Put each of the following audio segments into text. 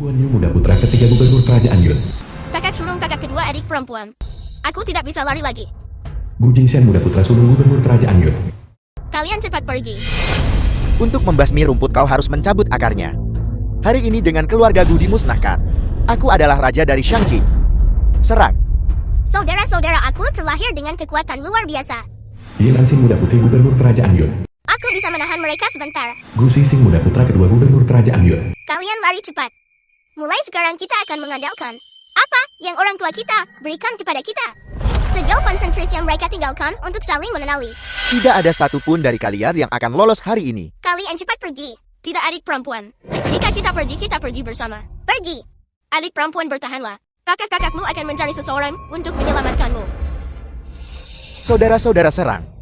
Guan Yu muda putra ketiga gubernur kerajaan Yun. Kakak sulung kakak kedua adik perempuan. Aku tidak bisa lari lagi. Gu Jingshan muda putra sulung gubernur kerajaan Yun. Kalian cepat pergi. Untuk membasmi rumput kau harus mencabut akarnya. Hari ini dengan keluarga Gu dimusnahkan. Aku adalah raja dari Shangqing. Serang. Saudara-saudara aku terlahir dengan kekuatan luar biasa. Yi Lanxin muda putri gubernur kerajaan Yun. Aku bisa menahan mereka sebentar. Gu Xixing muda putra kedua gubernur kerajaan Yun. Kalian lari cepat. Mulai sekarang kita akan mengandalkan apa yang orang tua kita berikan kepada kita. Segel konsentrasi yang mereka tinggalkan untuk saling mengenali. Tidak ada satupun dari kalian yang akan lolos hari ini. Kalian cepat pergi. Tidak adik perempuan. Jika kita pergi bersama. Pergi. Adik perempuan bertahanlah. Kakak-kakakmu akan mencari seseorang untuk menyelamatkanmu. Saudara-saudara serang.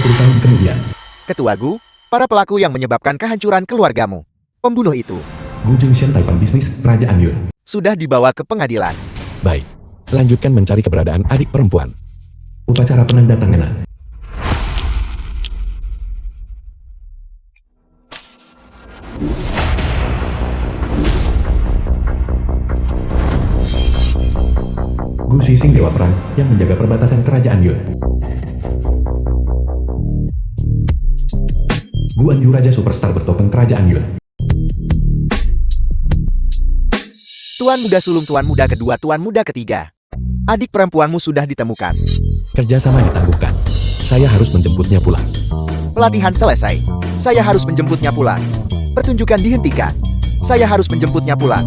Tahun kemudian, Ketua Gu, para pelaku yang menyebabkan kehancuran keluargamu. Pembunuh itu Gu Jingshan Taipan bisnis kerajaan Yun. sudah dibawa ke pengadilan. Baik, lanjutkan mencari keberadaan adik perempuan. Upacara penandatanganan. Gu Xixing dewa perang yang menjaga perbatasan kerajaan Yun. Guan Yu raja superstar bertopeng kerajaan Yun. Tuan muda sulung tuan muda kedua tuan muda ketiga. Adik perempuanmu sudah ditemukan. Kerjasama ditangguhkan. Saya harus menjemputnya pulang. Pelatihan selesai. Saya harus menjemputnya pulang. Pertunjukan dihentikan. Saya harus menjemputnya pulang.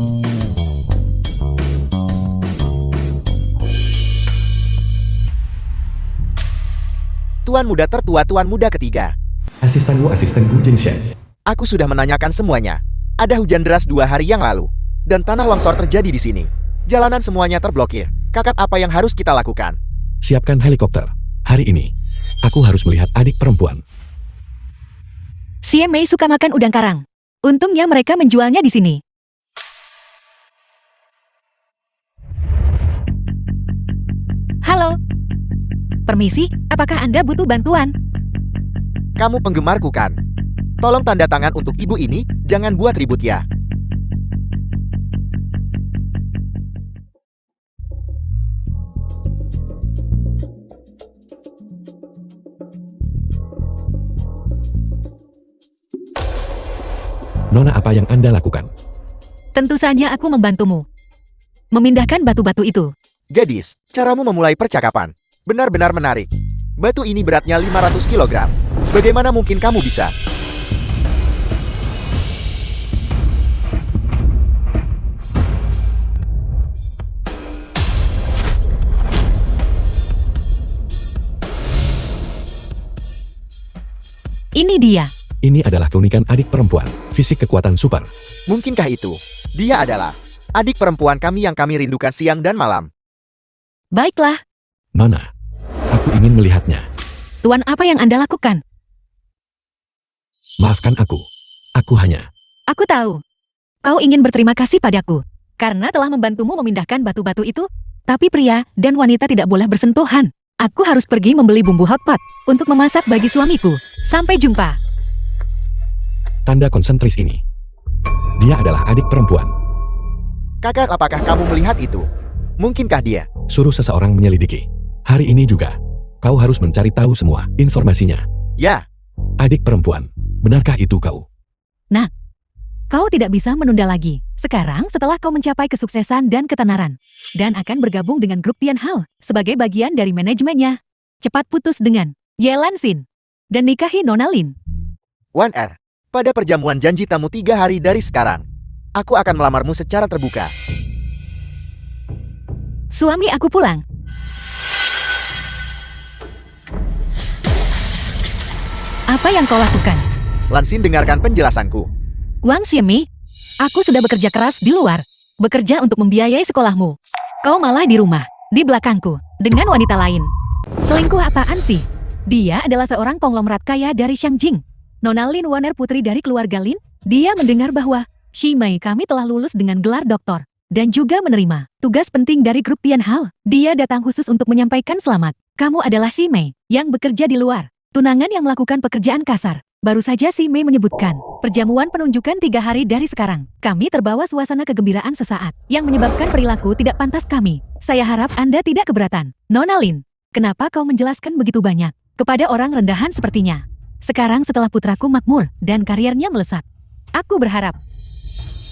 Tuan muda tertua tuan muda ketiga. Asisten Gu Jingshan. Aku sudah menanyakan semuanya. Ada hujan deras 2 hari yang lalu. Dan tanah longsor terjadi di sini. Jalanan semuanya terblokir. Kakak, apa yang harus kita lakukan? Siapkan helikopter. Hari ini, aku harus melihat adik perempuan. CMA suka makan udang karang. Untungnya mereka menjualnya di sini. Halo. Permisi, apakah Anda butuh bantuan? Kamu penggemarku kan? Tolong tanda tangan untuk ibu ini, jangan buat ribut ya. Nona, apa yang Anda lakukan? Tentu saja aku membantumu. Memindahkan batu-batu itu. Gadis, caramu memulai percakapan benar-benar menarik. Batu ini beratnya 500 kg. Bagaimana mungkin kamu bisa? Ini dia. Ini adalah keunikan adik perempuan, fisik kekuatan super. Mungkinkah itu? Dia adalah adik perempuan kami yang kami rindukan siang dan malam. Baiklah. Nona, aku ingin melihatnya. Tuan, apa yang Anda lakukan? Maafkan aku. Aku hanya... Aku tahu. Kau ingin berterima kasih padaku. Karena telah membantumu memindahkan batu-batu itu. Tapi pria dan wanita tidak boleh bersentuhan. Aku harus pergi membeli bumbu hotpot untuk memasak bagi suamiku. Sampai jumpa. Tanda konsentris ini. Dia adalah adik perempuan. Kakak, apakah kamu melihat itu? Mungkinkah dia? Suruh seseorang menyelidiki. Hari ini juga. Kau harus mencari tahu semua informasinya. Ya. Adik perempuan, benarkah itu kau? Nah, kau tidak bisa menunda lagi. Sekarang setelah kau mencapai kesuksesan dan ketenaran. Dan akan bergabung dengan grup Tianhao sebagai bagian dari manajemennya. Cepat putus dengan Ye Lanxin. Dan nikahi Nona Lin. Wan Er, pada perjamuan janji tamu 3 hari dari sekarang, aku akan melamarmu secara terbuka. Suami aku pulang. Apa yang kau lakukan? Lanxin, dengarkan penjelasanku. Wang Xiemi, aku sudah bekerja keras di luar. Bekerja untuk membiayai sekolahmu. Kau malah di rumah, di belakangku, dengan wanita lain. Selingkuh apaan sih? Dia adalah seorang konglomerat kaya dari Shangqing. Nona Lin Waner, putri dari keluarga Lin, Dia mendengar bahwa Shimei kami telah lulus dengan gelar doktor dan juga menerima tugas penting dari grup Tian Hao. Dia datang khusus untuk menyampaikan selamat. Kamu adalah Shimei yang bekerja di luar. Tunangan yang melakukan pekerjaan kasar. Baru saja Shimei menyebutkan perjamuan penunjukan 3 hari dari sekarang. Kami terbawa suasana kegembiraan sesaat yang menyebabkan perilaku tidak pantas kami. Saya harap Anda tidak keberatan. Nona Lin, kenapa kau menjelaskan begitu banyak kepada orang rendahan sepertinya? Sekarang setelah putraku makmur dan karirnya melesat, aku berharap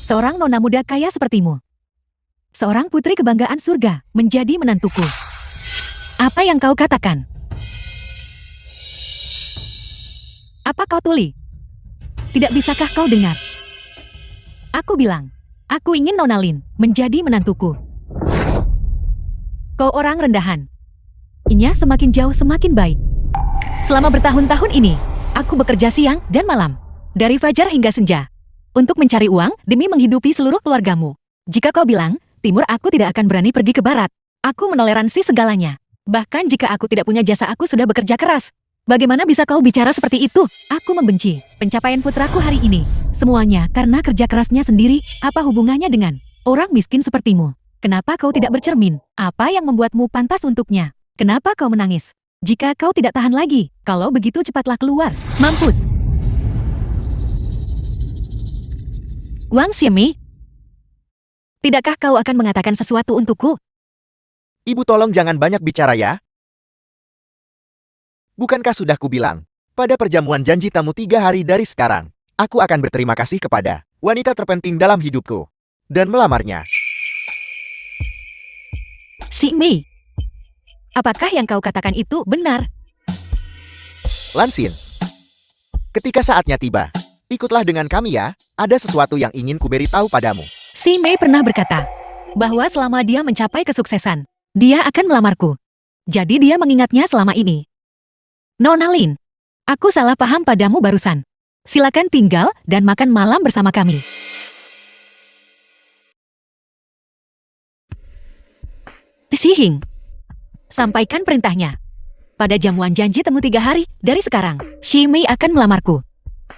seorang nona muda kaya sepertimu, seorang putri kebanggaan surga, menjadi menantuku. Apa yang kau katakan? Apa kau tuli? Tidak bisakah kau dengar? Aku bilang, aku ingin Nona Lin menjadi menantuku. Kau orang rendahan. Inya semakin jauh semakin baik. Selama bertahun-tahun ini, aku bekerja siang dan malam, dari fajar hingga senja, untuk mencari uang demi menghidupi seluruh keluargamu. Jika kau bilang, timur aku tidak akan berani pergi ke barat, aku menoleransi segalanya. Bahkan jika aku tidak punya jasa, aku sudah bekerja keras. Bagaimana bisa kau bicara seperti itu? Aku membenci pencapaian putraku hari ini. Semuanya karena kerja kerasnya sendiri. Apa hubungannya dengan orang miskin sepertimu? Kenapa kau tidak bercermin? Apa yang membuatmu pantas untuknya? Kenapa kau menangis? Jika kau tidak tahan lagi, kalau begitu cepatlah keluar. Mampus! Wang Ximei, tidakkah kau akan mengatakan sesuatu untukku? Ibu tolong jangan banyak bicara ya. Bukankah sudah kubilang, pada perjamuan janji tamu 3 hari dari sekarang, aku akan berterima kasih kepada wanita terpenting dalam hidupku dan melamarnya. Ximei, apakah yang kau katakan itu benar? Lansin, ketika saatnya tiba, ikutlah dengan kami ya. Ada sesuatu yang ingin kuberi tahu padamu. Ximei pernah berkata bahwa selama dia mencapai kesuksesan, dia akan melamarku. Jadi dia mengingatnya selama ini. Nona Lin, aku salah paham padamu barusan. Silakan tinggal dan makan malam bersama kami. Shihing, sampaikan perintahnya. Pada jamuan janji temu 3 hari dari sekarang, Ximei akan melamarku.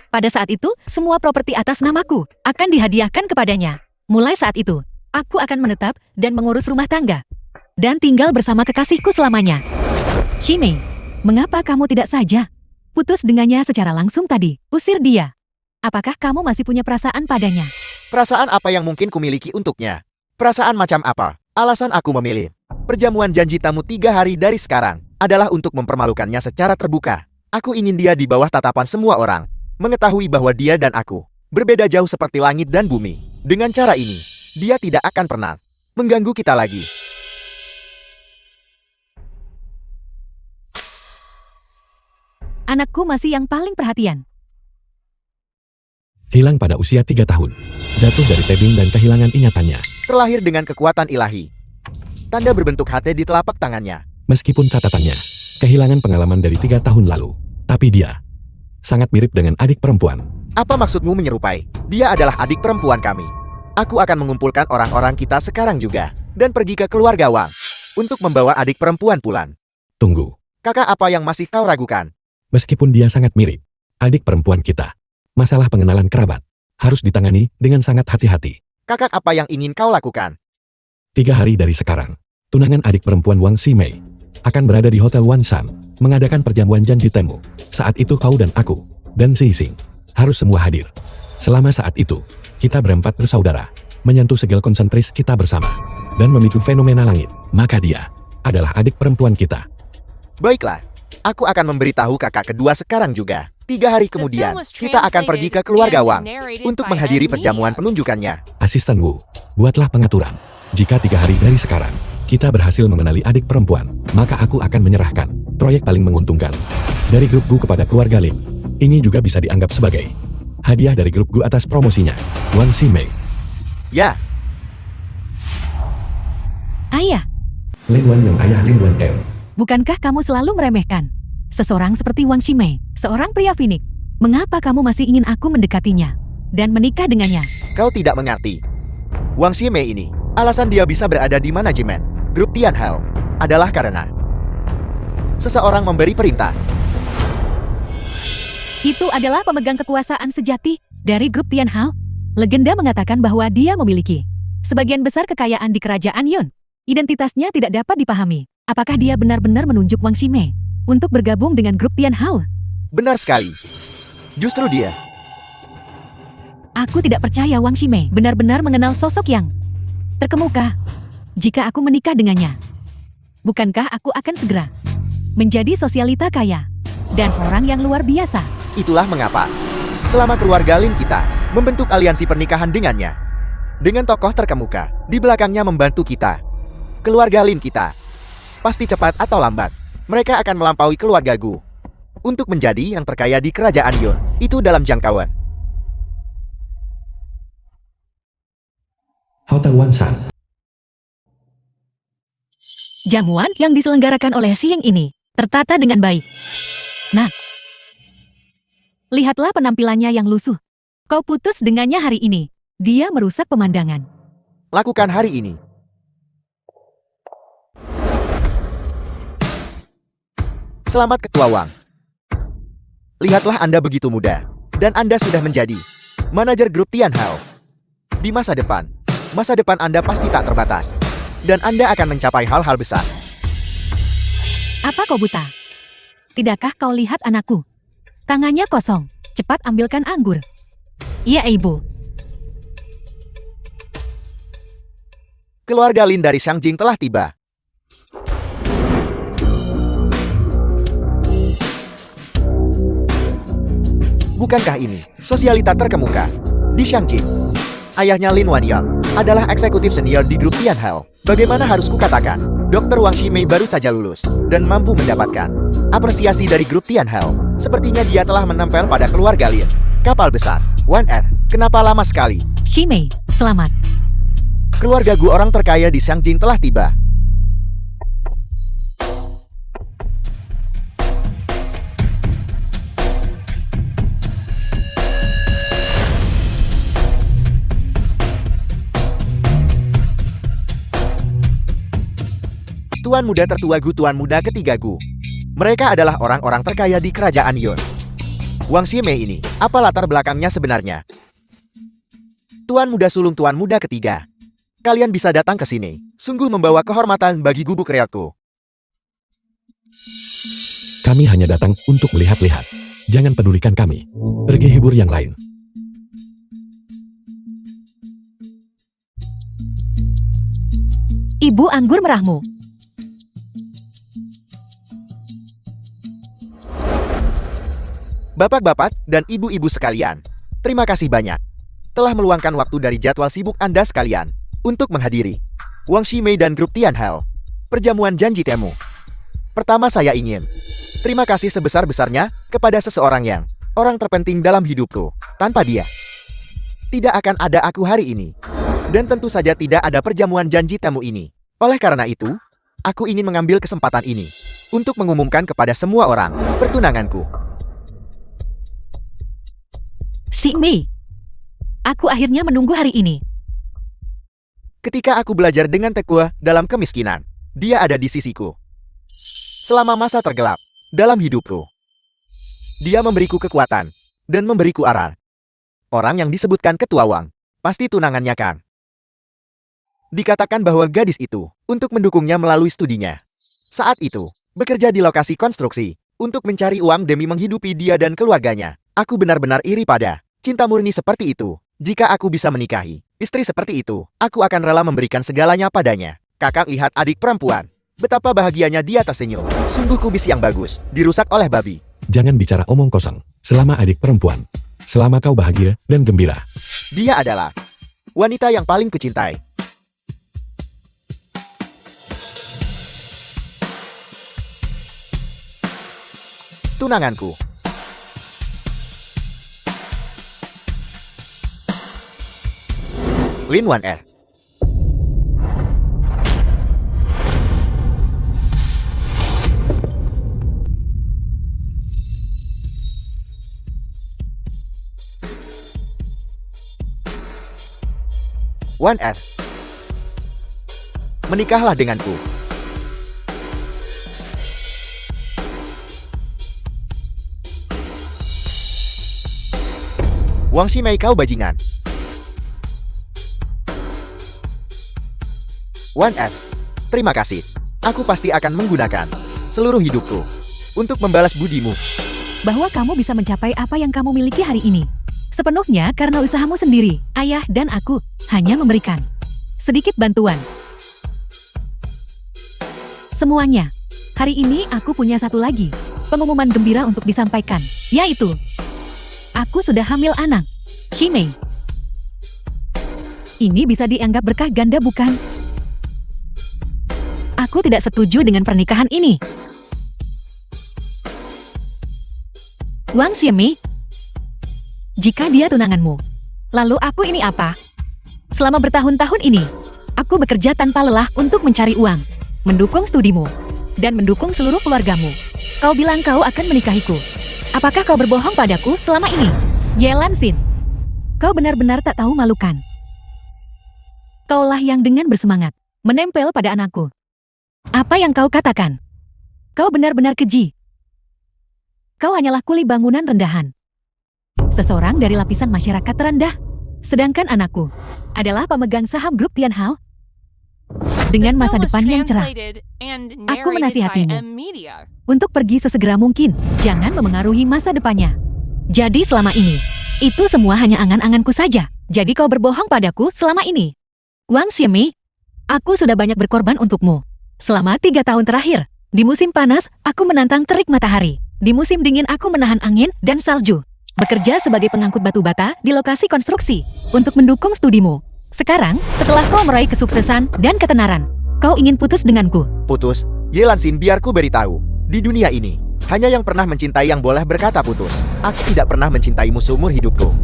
Pada saat itu, semua properti atas namaku akan dihadiahkan kepadanya. Mulai saat itu, aku akan menetap dan mengurus rumah tangga dan tinggal bersama kekasihku selamanya. Ximei, mengapa kamu tidak saja putus dengannya secara langsung tadi? Usir dia. Apakah kamu masih punya perasaan padanya? Perasaan apa yang mungkin kumiliki untuknya? Perasaan macam apa? Alasan aku memilih perjamuan janji tamu 3 hari dari sekarang adalah untuk mempermalukannya secara terbuka. Aku ingin dia di bawah tatapan semua orang, mengetahui bahwa dia dan aku berbeda jauh seperti langit dan bumi. Dengan cara ini, dia tidak akan pernah mengganggu kita lagi. Anakku masih yang paling perhatian. Hilang pada usia 3 tahun. Jatuh dari tebing dan kehilangan ingatannya. Terlahir dengan kekuatan ilahi. Tanda berbentuk HT di telapak tangannya. Meskipun catatannya, kehilangan pengalaman dari 3 tahun lalu. Tapi dia sangat mirip dengan adik perempuan. Apa maksudmu menyerupai? Dia adalah adik perempuan kami. Aku akan mengumpulkan orang-orang kita sekarang juga. Dan pergi ke keluarga Wang. Untuk membawa adik perempuan pulang. Tunggu. Kakak apa yang masih kau ragukan? Meskipun dia sangat mirip adik perempuan kita, masalah pengenalan kerabat harus ditangani dengan sangat hati-hati. Kakak apa yang ingin kau lakukan? 3 hari dari sekarang, tunangan adik perempuan Wang Ximei akan berada di Hotel Wanshan, mengadakan perjamuan janji temu. Saat itu kau dan aku, dan Xixing, harus semua hadir. Selama saat itu, kita berempat bersaudara, menyentuh segel konsentris kita bersama, dan memicu fenomena langit. Maka dia adalah adik perempuan kita. Baiklah, aku akan memberitahu kakak kedua sekarang juga. 3 hari kemudian, kita akan pergi ke keluarga Wang untuk menghadiri perjamuan penunjukannya. Asisten Wu, buatlah pengaturan. Jika 3 hari dari sekarang, kita berhasil mengenali adik perempuan, maka aku akan menyerahkan proyek paling menguntungkan dari grup Gu kepada keluarga Lim. Ini juga bisa dianggap sebagai hadiah dari grup Gu atas promosinya, Wang Ximei. Ya, Ayah, Lin Wan yang ayah Lin Wan El. bukankah kamu selalu meremehkan seseorang seperti Wang Ximei, seorang pria Phoenix? Mengapa kamu masih ingin aku mendekatinya dan menikah dengannya? kau tidak mengerti. Wang Ximei ini, alasan dia bisa berada di manajemen grup Tian Hao adalah karena seseorang memberi perintah. Itu adalah pemegang kekuasaan sejati. Dari grup Tian Hao, legenda mengatakan bahwa dia memiliki sebagian besar kekayaan di kerajaan Yun. Identitasnya tidak dapat dipahami. Apakah dia benar-benar menunjuk Wang Ximei untuk bergabung dengan grup Tian Hao? Benar sekali. Justru dia. Aku tidak percaya Wang Ximei benar-benar mengenal sosok yang terkemuka. Jika aku menikah dengannya, bukankah aku akan segera menjadi sosialita kaya dan orang yang luar biasa? Itulah mengapa selama keluarga Lin kita membentuk aliansi pernikahan dengannya. Dengan tokoh terkemuka di belakangnya membantu kita. Keluarga Lin kita pasti cepat atau lambat mereka akan melampaui keluarga Gu untuk menjadi yang terkaya di kerajaan Yun. Itu dalam jangkauan. Hotel Wansan. Jamuan yang diselenggarakan oleh Xing ini tertata dengan baik. Nah, lihatlah penampilannya yang lusuh. Kau putus dengannya hari ini. Dia merusak pemandangan. Lakukan hari ini. Selamat Ketua Wang. Lihatlah Anda begitu muda. Dan Anda sudah menjadi manajer grup Tian Hao. Di masa depan Anda pasti tak terbatas. Dan Anda akan mencapai hal-hal besar. Apa kau buta? Tidakkah kau lihat anakku? Tangannya kosong. Cepat ambilkan anggur. Iya, Ibu. Keluarga Lin dari Xiangjing telah tiba. Bukankah ini sosialita terkemuka di Xiangjing? Ayahnya Lin Wanyang adalah eksekutif senior di grup Tian Hao. Bagaimana harus kukatakan, Dr. Wang Ximei baru saja lulus dan mampu mendapatkan apresiasi dari grup Tian Hao. Sepertinya dia telah menempel pada keluarga Lin. Kapal besar, 1R, kenapa lama sekali? Ximei, selamat. Keluarga Gu orang terkaya di Xiangjing telah tiba. Tuan muda tertua Gu, tuan muda ketiga Gu. Mereka adalah orang-orang terkaya di kerajaan Yun. Wang Ximei ini, apa latar belakangnya sebenarnya? Tuan muda sulung tuan muda ketiga. Kalian bisa datang ke sini. Sungguh membawa kehormatan bagi gubuk reotku. Kami hanya datang untuk melihat-lihat. Jangan pedulikan kami. Pergi hibur yang lain. Ibu anggur merahmu. Bapak-bapak dan ibu-ibu sekalian, terima kasih banyak telah meluangkan waktu dari jadwal sibuk Anda sekalian untuk menghadiri Wang Ximei dan grup Tian Hao perjamuan janji temu. Pertama saya ingin terima kasih sebesar-besarnya kepada seseorang yang orang terpenting dalam hidupku. Tanpa dia, tidak akan ada aku hari ini. Dan tentu saja tidak ada perjamuan janji temu ini. Oleh karena itu, aku ingin mengambil kesempatan ini untuk mengumumkan kepada semua orang pertunanganku. Ximei, aku akhirnya menunggu hari ini. Ketika aku belajar dengan tekun dalam kemiskinan, dia ada di sisiku. Selama masa tergelap dalam hidupku, dia memberiku kekuatan dan memberiku arah. Orang yang disebutkan Ketua Wang, pasti tunangannya kan? Dikatakan bahwa gadis itu untuk mendukungnya melalui studinya. Saat itu, bekerja di lokasi konstruksi untuk mencari uang demi menghidupi dia dan keluarganya. Aku benar-benar iri pada cinta murni seperti itu. Jika aku bisa menikahi istri seperti itu, aku akan rela memberikan segalanya padanya. Kakak lihat adik perempuan. Betapa bahagianya dia tersenyum. Sungguh kubis yang bagus, dirusak oleh babi. Jangan bicara omong kosong. Selama adik perempuan. Selama kau bahagia dan gembira. Dia adalah wanita yang paling kucintai. Tunanganku. Lin 1R. Menikahlah denganku. Wang Ximei kau bajingan. 1F. Terima kasih. Aku pasti akan menggunakan seluruh hidupku untuk membalas budimu. Bahwa kamu bisa mencapai apa yang kamu miliki hari ini. Sepenuhnya karena usahamu sendiri. Ayah dan aku hanya memberikan sedikit bantuan. Semuanya. Hari ini aku punya satu lagi pengumuman gembira untuk disampaikan, yaitu aku sudah hamil anak. Ximei. Ini bisa dianggap berkah ganda bukan? Aku tidak setuju dengan pernikahan ini. Wang Ximei, jika dia tunanganmu, lalu aku ini apa? Selama bertahun-tahun ini, aku bekerja tanpa lelah untuk mencari uang, mendukung studimu, dan mendukung seluruh keluargamu. Kau bilang kau akan menikahiku. Apakah kau berbohong padaku selama ini? Yelan Xin, kau benar-benar tak tahu malu kan? Kaulah yang dengan bersemangat menempel pada anakku. Apa yang kau katakan? Kau benar-benar keji. Kau hanyalah kuli bangunan rendahan. Seseorang dari lapisan masyarakat terendah. Sedangkan anakku adalah pemegang saham grup Tianhao. Dengan masa depan yang cerah, aku menasihatimu untuk pergi sesegera mungkin. Jangan memengaruhi masa depannya. Jadi selama ini, itu semua hanya angan-anganku saja. Jadi kau berbohong padaku selama ini. Wang Ximei, aku sudah banyak berkorban untukmu. Selama 3 tahun terakhir, di musim panas, aku menantang terik matahari. Di musim dingin aku menahan angin dan salju. Bekerja sebagai pengangkut batu bata di lokasi konstruksi untuk mendukung studimu. Sekarang, setelah kau meraih kesuksesan dan ketenaran, kau ingin putus denganku. Putus? Yelan Xin, biarku beritahu. Di dunia ini, hanya yang pernah mencintai yang boleh berkata putus. Aku tidak pernah mencintaimu seumur hidupku.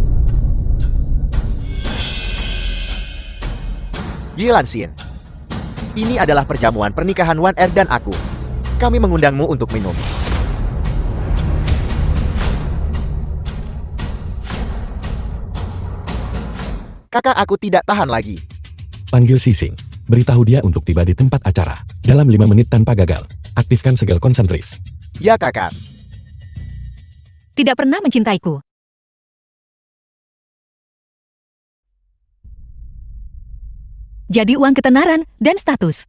Yelan Xin, ini adalah perjamuan pernikahan Wan Er dan aku. Kami mengundangmu untuk minum. Kakak aku tidak tahan lagi. Panggil Sising. Beritahu dia untuk tiba di tempat acara. Dalam 5 menit tanpa gagal. Aktifkan segel konsentris. Ya kakak. Tidak pernah mencintaiku. Jadi uang ketenaran dan status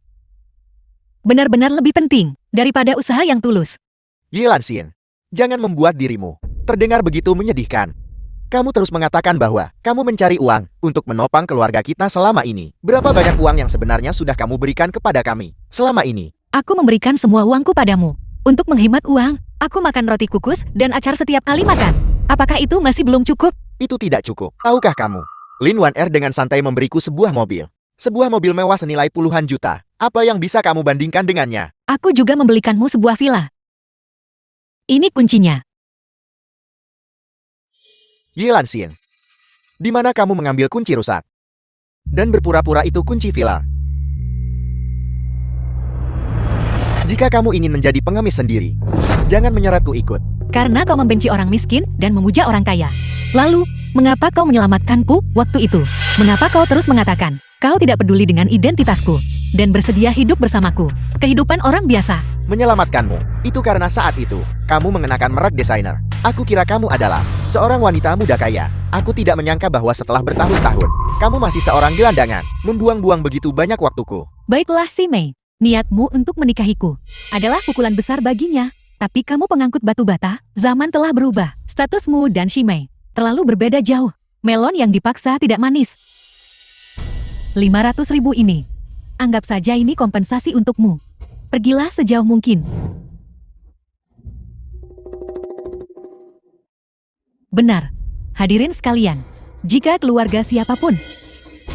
benar-benar lebih penting daripada usaha yang tulus. Yelan Xin, jangan membuat dirimu terdengar begitu menyedihkan. Kamu terus mengatakan bahwa kamu mencari uang untuk menopang keluarga kita selama ini. Berapa banyak uang yang sebenarnya sudah kamu berikan kepada kami selama ini? Aku memberikan semua uangku padamu. Untuk menghemat uang, aku makan roti kukus dan acar setiap kali makan. Apakah itu masih belum cukup? Itu tidak cukup. Tahukah kamu? Lin Wan Er dengan santai memberiku sebuah mobil. Sebuah mobil mewah senilai puluhan juta. Apa yang bisa kamu bandingkan dengannya? Aku juga membelikanmu sebuah villa. Ini kuncinya. Yelan Xin, di mana kamu mengambil kunci rusak? Dan berpura-pura itu kunci villa. Jika kamu ingin menjadi pengemis sendiri, jangan menyeretku ikut. Karena kau membenci orang miskin dan memuja orang kaya. Lalu, mengapa kau menyelamatkanku waktu itu? Mengapa kau terus mengatakan, kau tidak peduli dengan identitasku, dan bersedia hidup bersamaku? Kehidupan orang biasa. Menyelamatkanmu, itu karena saat itu, kamu mengenakan merek desainer. Aku kira kamu adalah seorang wanita muda kaya. Aku tidak menyangka bahwa setelah bertahun-tahun, kamu masih seorang gelandangan, membuang-buang begitu banyak waktuku. Baiklah Ximei, niatmu untuk menikahiku adalah pukulan besar baginya. Tapi kamu pengangkut batu bata, zaman telah berubah. Statusmu dan Ximei terlalu berbeda jauh. Melon yang dipaksa tidak manis. 500.000 ini. Anggap saja ini kompensasi untukmu. Pergilah sejauh mungkin. Benar. Hadirin sekalian, jika keluarga siapapun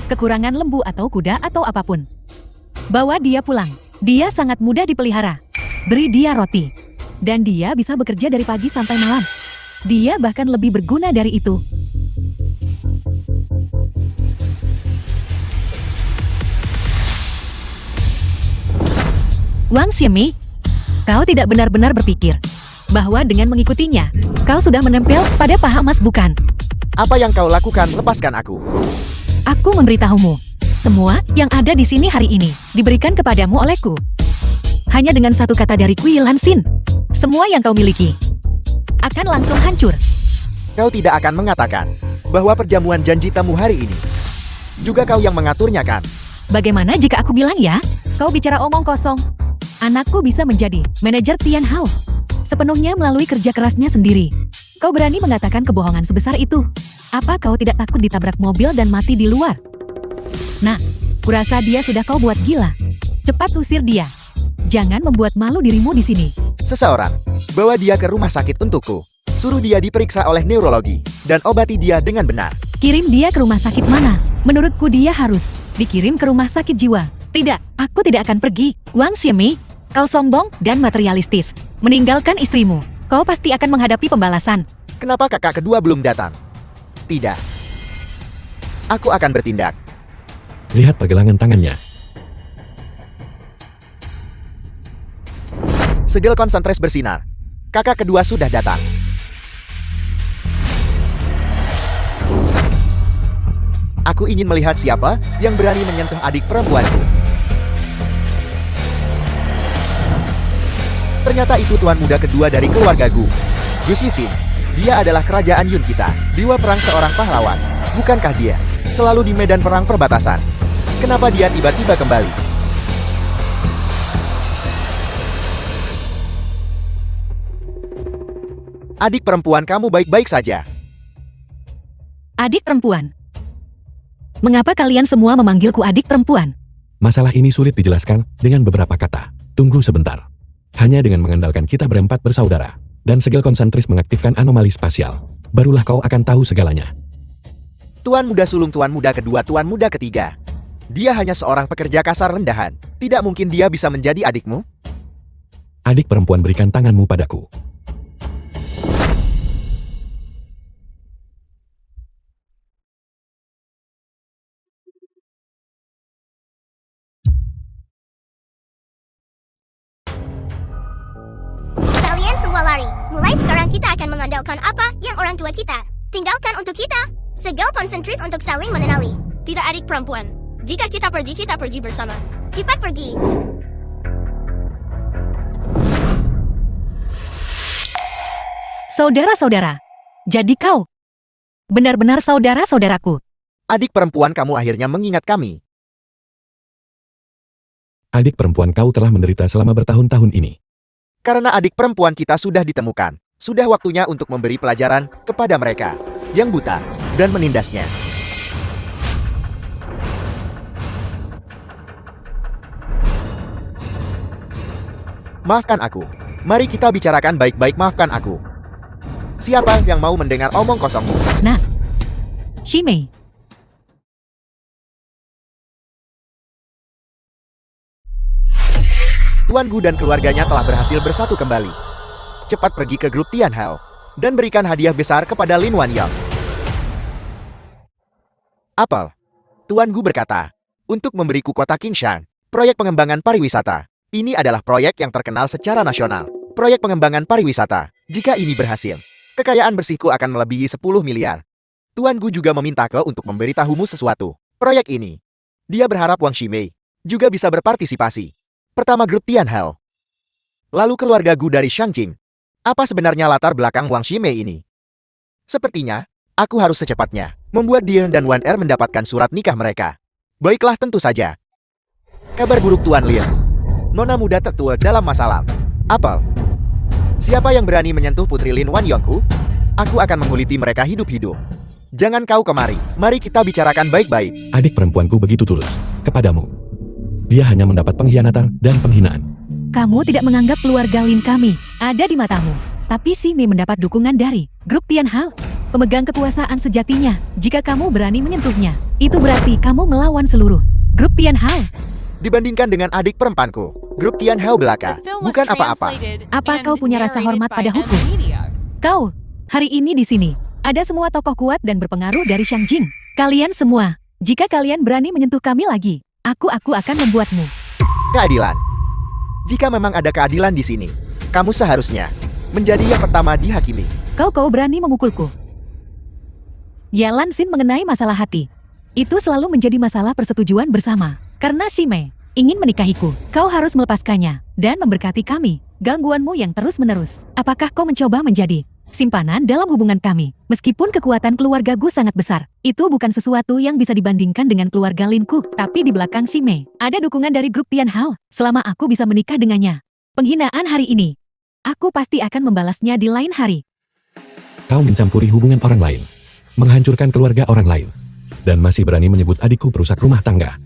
kekurangan lembu atau kuda atau apapun, bawa dia pulang. Dia sangat mudah dipelihara. Beri dia roti. Dan dia bisa bekerja dari pagi sampai malam. Dia bahkan lebih berguna dari itu. Wang Ximei, kau tidak benar-benar berpikir bahwa dengan mengikutinya, kau sudah menempel pada paha emas bukan? Apa yang kau lakukan? Lepaskan aku. Aku memberitahumu, semua yang ada di sini hari ini diberikan kepadamu olehku. Hanya dengan satu kata dari Yelan Xin, semua yang kau miliki akan langsung hancur. Kau tidak akan mengatakan bahwa perjamuan janji temu hari ini. Juga kau yang mengaturnya kan? Bagaimana jika aku bilang ya? Kau bicara omong kosong. Anakku bisa menjadi manajer Tian Hao sepenuhnya melalui kerja kerasnya sendiri. Kau berani mengatakan kebohongan sebesar itu? Apa kau tidak takut ditabrak mobil dan mati di luar? Nah, kurasa dia sudah kau buat gila. Cepat usir dia. Jangan membuat malu dirimu di sini. Seseorang, bawa dia ke rumah sakit untukku. Suruh dia diperiksa oleh neurologi, dan obati dia dengan benar. Kirim dia ke rumah sakit mana? Menurutku dia harus dikirim ke rumah sakit jiwa. Tidak, aku tidak akan pergi. Wang Ximei, kau sombong dan materialistis. Meninggalkan istrimu. Kau pasti akan menghadapi pembalasan. Kenapa kakak kedua belum datang? Tidak. Aku akan bertindak. Lihat pergelangan tangannya. Segel konsentres bersinar. Kakak kedua sudah datang. Aku ingin melihat siapa yang berani menyentuh adik perempuanku. Ternyata itu tuan muda kedua dari keluarga Gu. Gu Xixin. Dia adalah kerajaan Yun kita. Dewa perang seorang pahlawan. Bukankah dia selalu di medan perang perbatasan? Kenapa dia tiba-tiba kembali? Adik perempuan kamu baik-baik saja. Adik perempuan. Mengapa kalian semua memanggilku adik perempuan? Masalah ini sulit dijelaskan dengan beberapa kata. Tunggu sebentar. Hanya dengan mengandalkan kita berempat bersaudara, dan segel konsentris mengaktifkan anomali spasial, barulah kau akan tahu segalanya. Tuan muda sulung tuan muda kedua tuan muda ketiga. Dia hanya seorang pekerja kasar rendahan. Tidak mungkin dia bisa menjadi adikmu? Adik perempuan, berikan tanganmu padaku. Kalian semua lari. Mulai sekarang kita akan mengandalkan apa yang orang tua kita tinggalkan untuk kita. Segel konsentris untuk saling mengenali. Tidak adik perempuan. Jika kita pergi bersama. Cepat pergi. Saudara-saudara. Jadi kau benar-benar saudara-saudaraku. Adik perempuan kamu akhirnya mengingat kami. Adik perempuan kau telah menderita selama bertahun-tahun ini. Karena adik perempuan kita sudah ditemukan. Sudah waktunya untuk memberi pelajaran kepada mereka yang buta dan menindasnya. Maafkan aku. Mari kita bicarakan baik-baik. Maafkan aku. Siapa yang mau mendengar omong kosongmu? Nah, Ximei. Tuan Gu dan keluarganya telah berhasil bersatu kembali. Cepat pergi ke grup Tian Hao dan berikan hadiah besar kepada Lin Wanyang. Apel. Tuan Gu berkata, untuk memberiku kota Qingshan, proyek pengembangan pariwisata. Ini adalah proyek yang terkenal secara nasional. Proyek pengembangan pariwisata. Jika ini berhasil, kekayaan bersihku akan melebihi 10 miliar. Tuan Gu juga meminta kau untuk memberitahumu sesuatu. Proyek ini, dia berharap Wang Ximei juga bisa berpartisipasi. Pertama grup Tian Hao. Lalu keluarga Gu dari Shangjing. Apa sebenarnya latar belakang Wang Ximei ini? Sepertinya, aku harus secepatnya membuat dia dan Wan Er mendapatkan surat nikah mereka. Baiklah, tentu saja. Kabar buruk Tuan Lin. Nona muda tertua dalam masalah. Apel. Siapa yang berani menyentuh Putri Lin Wanyongku? Aku akan menguliti mereka hidup-hidup. Jangan kau kemari. Mari kita bicarakan baik-baik. Adik perempuanku begitu tulus kepadamu. Dia hanya mendapat pengkhianatan dan penghinaan. Kamu tidak menganggap keluarga Lin kami ada di matamu. Tapi Ximei mendapat dukungan dari grup Tian Hao, pemegang kekuasaan sejatinya. Jika kamu berani menyentuhnya, itu berarti kamu melawan seluruh grup Tian Hao. Dibandingkan dengan adik perempuanku, grup Tian Hao belaka. Bukan apa-apa. Apa kau punya rasa hormat pada hukum? Kau, hari ini di sini, ada semua tokoh kuat dan berpengaruh dari Shangjing. Kalian semua, jika kalian berani menyentuh kami lagi, aku akan membuatmu. Keadilan. Jika memang ada keadilan di sini, kamu seharusnya menjadi yang pertama dihakimi. Kau berani memukulku. Ya, Lan Xin mengenai masalah hati. Itu selalu menjadi masalah persetujuan bersama. Karena Ximei ingin menikahiku, kau harus melepaskannya dan memberkati kami. Gangguanmu yang terus-menerus. Apakah kau mencoba menjadi simpanan dalam hubungan kami. Meskipun kekuatan keluarga Gu sangat besar, itu bukan sesuatu yang bisa dibandingkan dengan keluarga Linku. Tapi di belakang si Mei, ada dukungan dari grup Tian Hao. Selama aku bisa menikah dengannya, penghinaan hari ini, aku pasti akan membalasnya di lain hari. Kau mencampuri hubungan orang lain, menghancurkan keluarga orang lain, dan masih berani menyebut adikku perusak rumah tangga.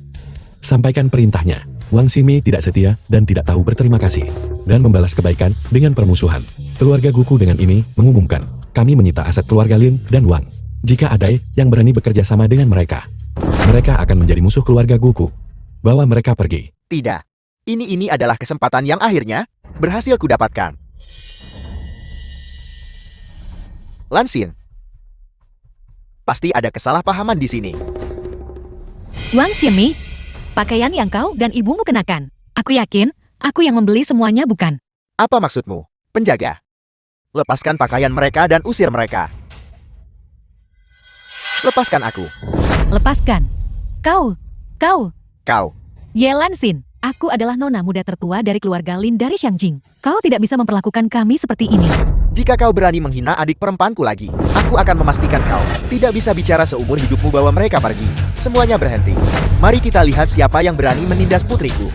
Sampaikan perintahnya. Wang Ximei tidak setia dan tidak tahu berterima kasih, dan membalas kebaikan dengan permusuhan. Keluarga Guku dengan ini mengumumkan, kami menyita aset keluarga Lin dan Wang. Jika ada yang berani bekerja sama dengan mereka, mereka akan menjadi musuh keluarga Guku. Bawa mereka pergi. Tidak. Ini adalah kesempatan yang akhirnya berhasil kudapatkan. Lan Xin. Pasti ada kesalahpahaman di sini. Wang Ximei, pakaian yang kau dan ibumu kenakan. Aku yakin, aku yang membeli semuanya bukan. Apa maksudmu, penjaga? Lepaskan pakaian mereka dan usir mereka. Lepaskan aku. Lepaskan. Kau. Kau. Ye Lanxin, aku adalah nona muda tertua dari keluarga Lin dari Xiangjing. Kau tidak bisa memperlakukan kami seperti ini. Jika kau berani menghina adik perempuanku lagi, aku akan memastikan kau tidak bisa bicara seumur hidupmu bahwa mereka pergi. Semuanya berhenti. Mari kita lihat siapa yang berani menindas putriku.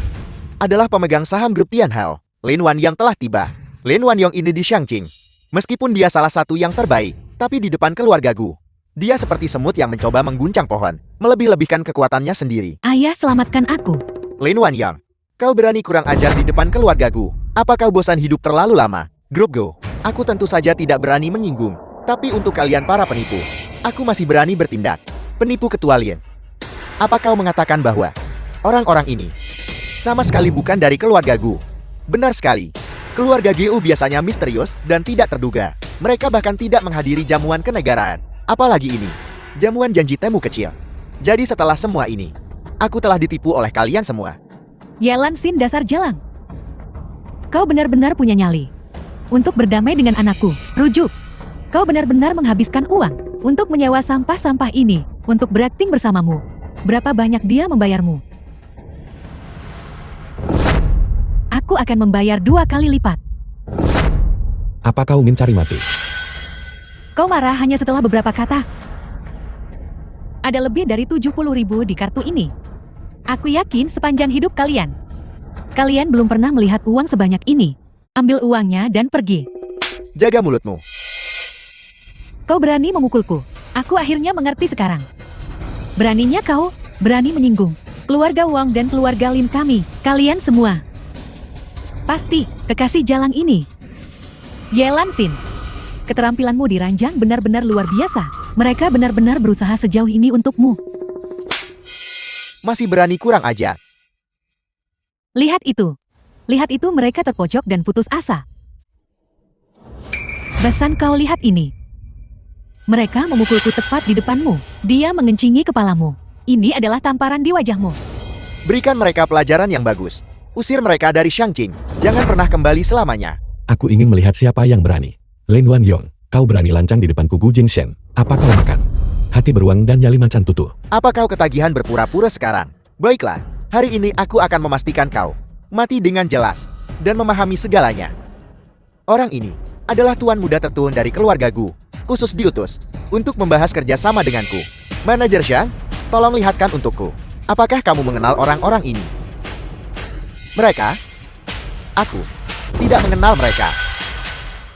Adalah pemegang saham grup Tian Hao, Lin Wanyong telah tiba. Lin Wanyong ini di Xiangjing. Meskipun dia salah satu yang terbaik, tapi di depan keluarga Gu, dia seperti semut yang mencoba mengguncang pohon, melebih-lebihkan kekuatannya sendiri. Ayah, selamatkan aku. Lin Wanyong, kau berani kurang ajar di depan keluarga Gu. Apa kau bosan hidup terlalu lama? Grup Go, aku tentu saja tidak berani menyinggung. Tapi untuk kalian para penipu, aku masih berani bertindak. Penipu ketua Lin. Apa kau mengatakan bahwa orang-orang ini sama sekali bukan dari keluarga Gu? Benar sekali. Keluarga Gu biasanya misterius dan tidak terduga. Mereka bahkan tidak menghadiri jamuan kenegaraan. Apalagi ini, jamuan janji temu kecil. Jadi setelah semua ini, aku telah ditipu oleh kalian semua. Ye Lanxin, dasar jalang. Kau benar-benar punya nyali untuk berdamai dengan anakku. Rujuk. Kau benar-benar menghabiskan uang untuk menyewa sampah-sampah ini, untuk berakting bersamamu. Berapa banyak dia membayarmu? Aku akan membayar 2 kali lipat. Apa kau ingin cari mati? Kau marah hanya setelah beberapa kata. Ada lebih dari 70.000 di kartu ini. Aku yakin sepanjang hidup kalian belum pernah melihat uang sebanyak ini. Ambil uangnya dan pergi. Jaga mulutmu. Kau berani memukulku. Aku akhirnya mengerti sekarang. Beraninya kau, berani menyinggung keluarga Wang dan keluarga Lin kami. Kalian semua pasti kekasih jalang ini. Ye Lanxin, keterampilanmu di ranjang benar-benar luar biasa. Mereka benar-benar berusaha sejauh ini untukmu. Masih berani kurang ajar. Lihat itu. Lihat itu, mereka terpojok dan putus asa. Basan, kau lihat ini. Mereka memukulku tepat di depanmu. Dia mengencingi kepalamu. Ini adalah tamparan di wajahmu. Berikan mereka pelajaran yang bagus. Usir mereka dari Xiangjing. Jangan pernah kembali selamanya. Aku ingin melihat siapa yang berani. Lin Wanyong, kau berani lancang di depanku Gu Jingshen. Apa kau makan hati beruang dan nyali macan tutul? Apa kau ketagihan berpura-pura sekarang? Baiklah, hari ini aku akan memastikan kau mati dengan jelas dan memahami segalanya. Orang ini adalah tuan muda tertua dari keluarga Gu, khusus diutus untuk membahas kerjasama denganku. Manajer Shang, tolong lihatkan untukku. Apakah kamu mengenal orang-orang ini? Mereka? Aku tidak mengenal mereka.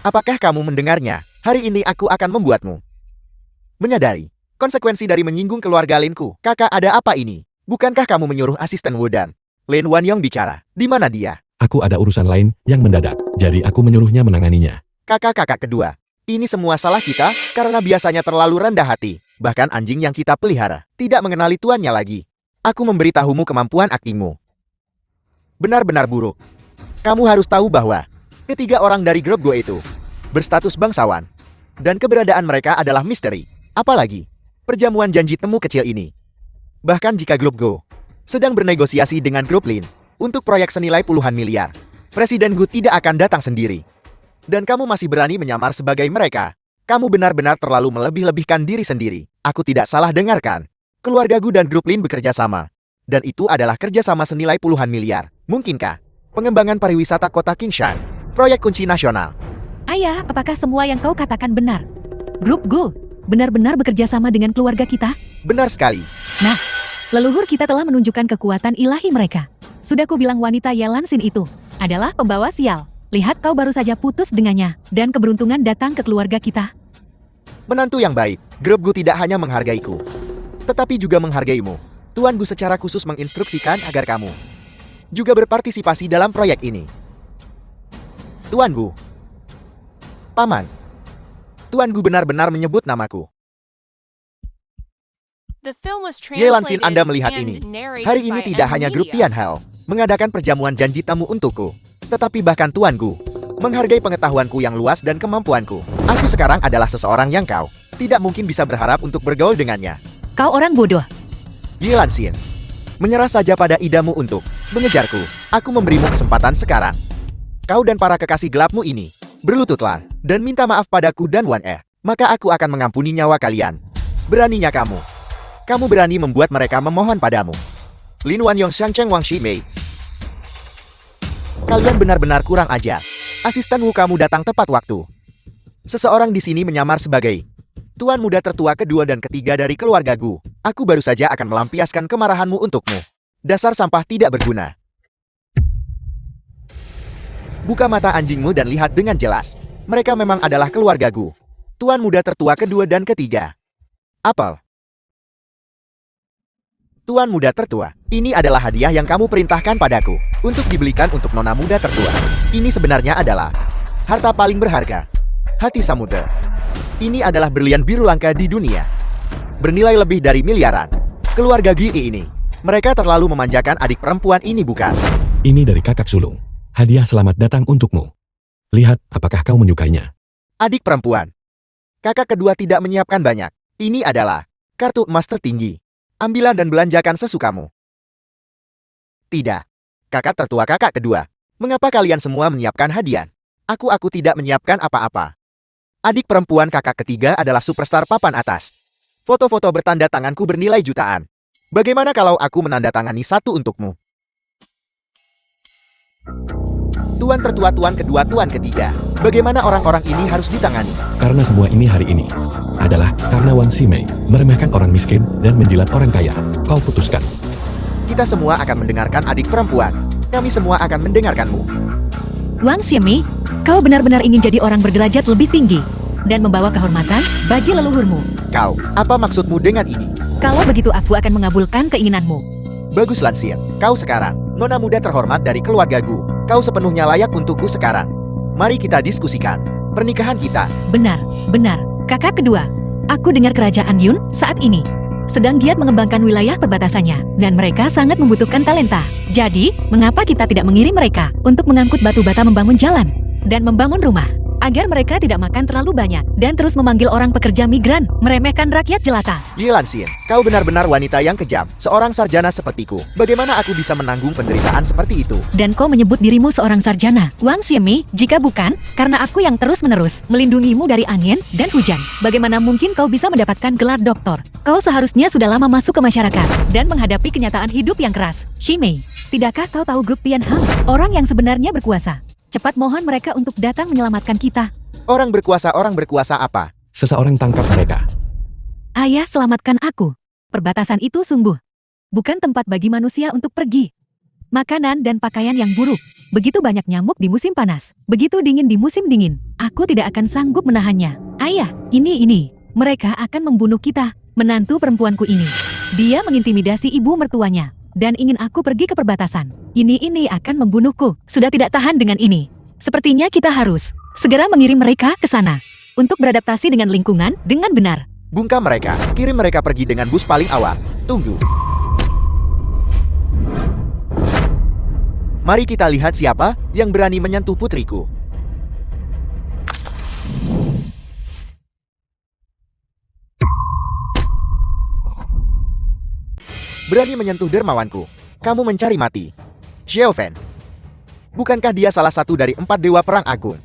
Apakah kamu mendengarnya? Hari ini aku akan membuatmu menyadari konsekuensi dari menyinggung keluarga Linku. Kakak, ada apa ini? Bukankah kamu menyuruh asisten Wudan? Lin Wanyong bicara. Di mana dia? Aku ada urusan lain yang mendadak, jadi aku menyuruhnya menanganinya. Kakak kedua. Ini semua salah kita karena biasanya terlalu rendah hati. Bahkan anjing yang kita pelihara tidak mengenali tuannya lagi. Aku memberitahumu kemampuan aktingmu benar-benar buruk. Kamu harus tahu bahwa ketiga orang dari grup Go itu berstatus bangsawan. Dan keberadaan mereka adalah misteri. Apalagi perjamuan janji temu kecil ini. Bahkan jika grup Go sedang bernegosiasi dengan grup Lin untuk proyek senilai puluhan miliar, Presiden Gu tidak akan datang sendiri. Dan kamu masih berani menyamar sebagai mereka. Kamu benar-benar terlalu melebih-lebihkan diri sendiri. Aku tidak salah dengarkan. Keluarga Gu dan grup Lin bekerja sama. Dan itu adalah kerjasama senilai puluhan miliar. Mungkinkah pengembangan pariwisata kota Qingshan, proyek kunci nasional, Ayah, apakah semua yang kau katakan benar? Grup Go benar-benar bekerja sama dengan keluarga kita? Benar sekali. Leluhur kita telah menunjukkan kekuatan ilahi mereka. Sudah kubilang wanita Yelansin itu adalah pembawa sial. Lihat kau baru saja putus dengannya, dan keberuntungan datang ke keluarga kita. Menantu yang baik, Grup Gu tidak hanya menghargaiku, tetapi juga menghargaimu. Tuan Gu secara khusus menginstruksikan agar kamu juga berpartisipasi dalam proyek ini. Tuan Gu. Paman. Tuan Gu benar-benar menyebut namaku. Yelansin, Anda melihat ini. Hari ini tidak hanya grup Tian Hao mengadakan perjamuan janji tamu untukku, tetapi bahkan Tuan Gu menghargai pengetahuanku yang luas dan kemampuanku. Aku sekarang adalah seseorang yang kau tidak mungkin bisa berharap untuk bergaul dengannya. Kau orang bodoh. Yelansin, menyerah saja pada idamu untuk mengejarku. Aku memberimu kesempatan sekarang. Kau dan para kekasih gelapmu ini berlututlah dan minta maaf padaku dan Wan E. Maka aku akan mengampuni nyawa kalian. Beraninya kamu. Kamu berani membuat mereka memohon padamu. Lin Wan Yong Xiang Cheng Wang Shi Mei. Kalian benar-benar kurang ajar. Asisten Wu kamu datang tepat waktu. Seseorang di sini menyamar sebagai tuan muda tertua kedua dan ketiga dari keluarga Gu. Aku baru saja akan melampiaskan kemarahanmu untukmu. Dasar sampah tidak berguna. Buka mata anjingmu dan lihat dengan jelas. Mereka memang adalah keluarga Gu. Tuan muda tertua kedua dan ketiga. Apel. Tuan muda tertua, ini adalah hadiah yang kamu perintahkan padaku untuk dibelikan untuk nona muda tertua. Ini sebenarnya adalah harta paling berharga. Hati samudera. Ini adalah berlian biru langka di dunia. Bernilai lebih dari miliaran. Keluarga Gi ini, mereka terlalu memanjakan adik perempuan ini bukan? Ini dari kakak sulung. Hadiah selamat datang untukmu. Lihat, apakah kau menyukainya? Adik perempuan. Kakak kedua tidak menyiapkan banyak. Ini adalah kartu emas tertinggi. Ambillah dan belanjakan sesukamu. Tidak. Kakak tertua kakak kedua. Mengapa kalian semua menyiapkan hadiah? Aku tidak menyiapkan apa-apa. Adik perempuan kakak ketiga adalah superstar papan atas. Foto-foto bertanda tanganku bernilai jutaan. Bagaimana kalau aku menandatangani satu untukmu? Tuan tertua, tuan kedua, tuan ketiga. Bagaimana orang-orang ini harus ditangani? Karena semua ini hari ini adalah karena Wang Simei meremehkan orang miskin dan menjilat orang kaya. Kau putuskan. Kita semua akan mendengarkan adik perempuan. Kami semua akan mendengarkanmu. Wang Xiemi, kau benar-benar ingin jadi orang berderajat lebih tinggi dan membawa kehormatan bagi leluhurmu. Kau, apa maksudmu dengan ini? Kalau begitu aku akan mengabulkan keinginanmu. Bagus Lansir, kau sekarang nona muda terhormat dari keluarga Gu. Kau sepenuhnya layak untukku sekarang. Mari kita diskusikan pernikahan kita. Benar. Kakak kedua, aku dengar kerajaan Yun saat ini sedang giat mengembangkan wilayah perbatasannya, dan mereka sangat membutuhkan talenta. Jadi, mengapa kita tidak mengirim mereka untuk mengangkut batu bata membangun jalan dan membangun rumah? Agar mereka tidak makan terlalu banyak dan terus memanggil orang pekerja migran, meremehkan rakyat jelata. Yelansin, kau benar-benar wanita yang kejam. Seorang sarjana sepertiku, bagaimana aku bisa menanggung penderitaan seperti itu? Dan kau menyebut dirimu seorang sarjana, Wang Xiemi, jika bukan, karena aku yang terus-menerus melindungimu dari angin dan hujan. Bagaimana mungkin kau bisa mendapatkan gelar doktor? Kau seharusnya sudah lama masuk ke masyarakat dan menghadapi kenyataan hidup yang keras. Ximei, tidakkah kau tahu grup Tian Hao? Orang yang sebenarnya berkuasa. Cepat mohon mereka untuk datang menyelamatkan kita. Orang berkuasa apa? Seseorang tangkap mereka. Ayah, selamatkan aku. Perbatasan itu sungguh bukan tempat bagi manusia untuk pergi. Makanan dan pakaian yang buruk. Begitu banyak nyamuk di musim panas. Begitu dingin di musim dingin. Aku tidak akan sanggup menahannya. Ayah, ini. Mereka akan membunuh kita. Menantu perempuanku ini. Dia mengintimidasi ibu mertuanya dan ingin aku pergi ke perbatasan. Ini akan membunuhku. Sudah tidak tahan dengan ini. Sepertinya kita harus segera mengirim mereka ke sana untuk beradaptasi dengan lingkungan dengan benar. Bungkam mereka. Kirim mereka pergi dengan bus paling awal. Tunggu. Mari kita lihat siapa yang berani menyentuh putriku. Berani menyentuh dermawanku. Kamu mencari mati. Xiaofan. Bukankah dia salah satu dari 4 dewa perang agung?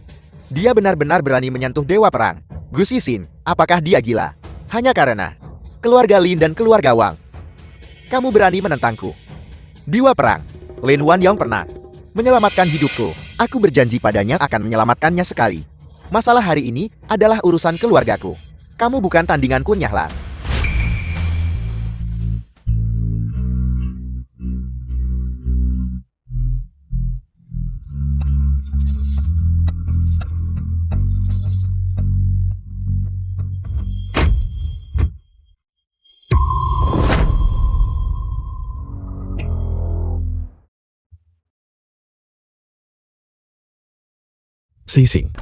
Dia benar-benar berani menyentuh dewa perang. Gu Xixin, apakah dia gila? Hanya karena keluarga Lin dan keluarga Wang. Kamu berani menentangku. Dewa perang. Lin Wan yang pernah menyelamatkan hidupku. Aku berjanji padanya akan menyelamatkannya sekali. Masalah hari ini adalah urusan keluargaku. Kamu bukan tandinganku, Nyahlan. Sising.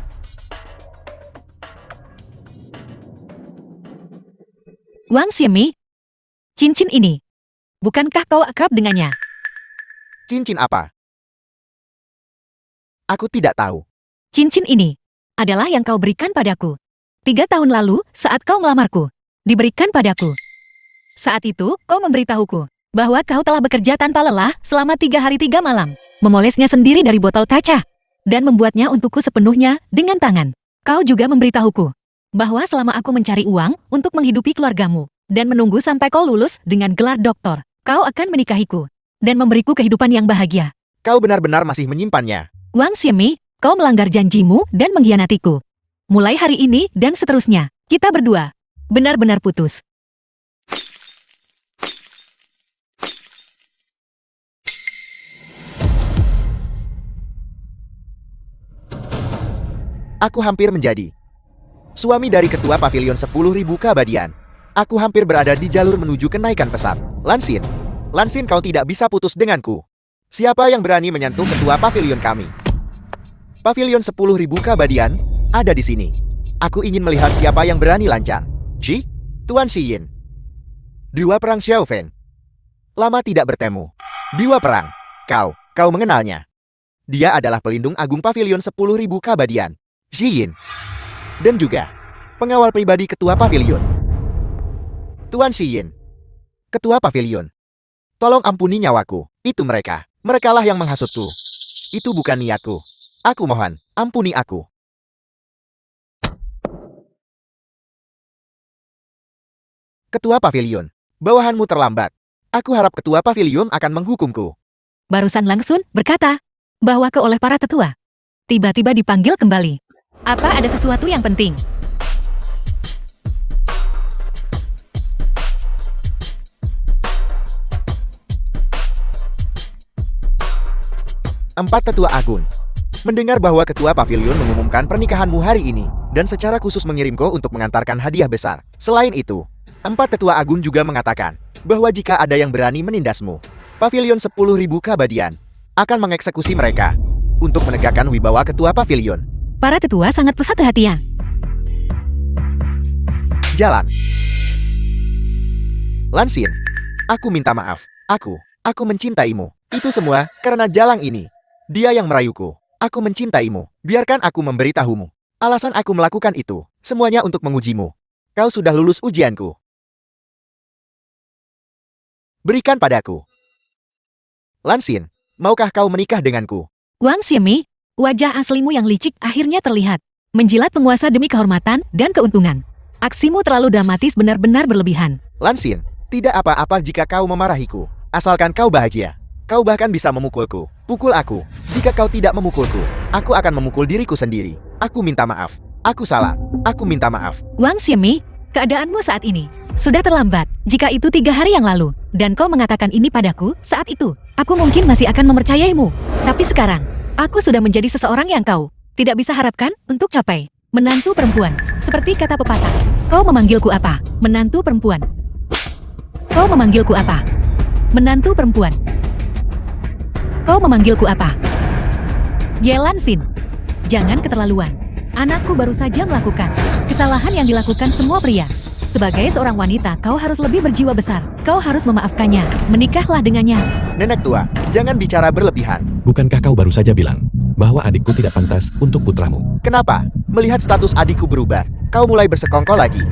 Wang Xiemi, cincin ini, bukankah kau akrab dengannya? Cincin apa? Aku tidak tahu. Cincin ini adalah yang kau berikan padaku 3 tahun lalu saat kau melamarku. Diberikan padaku. Saat itu, kau memberitahuku bahwa kau telah bekerja tanpa lelah selama 3 hari 3 malam, memolesnya sendiri dari botol kaca, dan membuatnya untukku sepenuhnya dengan tangan. Kau juga memberitahuku bahwa selama aku mencari uang untuk menghidupi keluargamu dan menunggu sampai kau lulus dengan gelar doktor, kau akan menikahiku dan memberiku kehidupan yang bahagia. Kau benar-benar masih menyimpannya. Wang Xiemi, kau melanggar janjimu dan mengkhianatiku. Mulai hari ini dan seterusnya, kita berdua benar-benar putus. Aku hampir menjadi suami dari ketua pavilion 10.000 keabadian. Aku hampir berada di jalur menuju kenaikan pesat. Lansin, kau tidak bisa putus denganku. Siapa yang berani menyentuh ketua pavilion kami? Pavilion 10.000 keabadian ada di sini. Aku ingin melihat siapa yang berani lancang. Ji, Tuan Xiyin. Dewa Perang Xiaofeng. Lama tidak bertemu. Dewa Perang, kau mengenalnya. Dia adalah pelindung agung pavilion 10.000 keabadian. Xiyin. Dan juga pengawal pribadi ketua pavilion. Tuan Xiyin. Ketua pavilion. Tolong ampuni nyawaku. Itu mereka. Merekalah yang menghasutku. Itu bukan niatku. Aku mohon, ampuni aku. Ketua pavilion. Bawahanmu terlambat. Aku harap ketua pavilion akan menghukumku. Barusan Langsun berkata bahwa kau oleh para tetua tiba-tiba dipanggil kembali. Apa ada sesuatu yang penting? Empat tetua agung. Mendengar bahwa ketua pavilion mengumumkan pernikahanmu hari ini, dan secara khusus mengirimku untuk mengantarkan hadiah besar. Selain itu, empat tetua agung juga mengatakan bahwa jika ada yang berani menindasmu, pavilion 10.000 keabadian akan mengeksekusi mereka untuk menegakkan wibawa ketua pavilion. Para tetua sangat pesat hatian. Jalan. Lansin, aku minta maaf. Aku mencintaimu. Itu semua karena Jalang ini. Dia yang merayuku. Aku mencintaimu. Biarkan aku memberitahumu. Alasan aku melakukan itu, semuanya untuk mengujimu. Kau sudah lulus ujianku. Berikan padaku. Lansin, maukah kau menikah denganku? Wang Xiemi, wajah aslimu yang licik akhirnya terlihat. Menjilat penguasa demi kehormatan dan keuntungan. Aksimu terlalu dramatis, benar-benar berlebihan. Lansin, tidak apa-apa jika kau memarahiku. Asalkan kau bahagia. Kau bahkan bisa memukulku. Pukul aku. Jika kau tidak memukulku, aku akan memukul diriku sendiri. Aku minta maaf. Aku salah. Aku minta maaf. Wang Xiemi, keadaanmu saat ini sudah terlambat. Jika itu 3 hari yang lalu, dan kau mengatakan ini padaku saat itu, aku mungkin masih akan mempercayaimu. Tapi sekarang, aku sudah menjadi seseorang yang kau tidak bisa harapkan untuk capai. Menantu perempuan, seperti kata pepatah. Kau memanggilku apa? Menantu perempuan. Kau memanggilku apa? Menantu perempuan. Kau memanggilku apa? Yelansin, jangan keterlaluan. Anakku baru saja melakukan kesalahan yang dilakukan semua pria. Sebagai seorang wanita, kau harus lebih berjiwa besar. Kau harus memaafkannya. Menikahlah dengannya. Nenek tua, jangan bicara berlebihan. Bukankah kau baru saja bilang bahwa adikku tidak pantas untuk putramu? Kenapa? Melihat status adikku berubah, kau mulai bersekongkol lagi.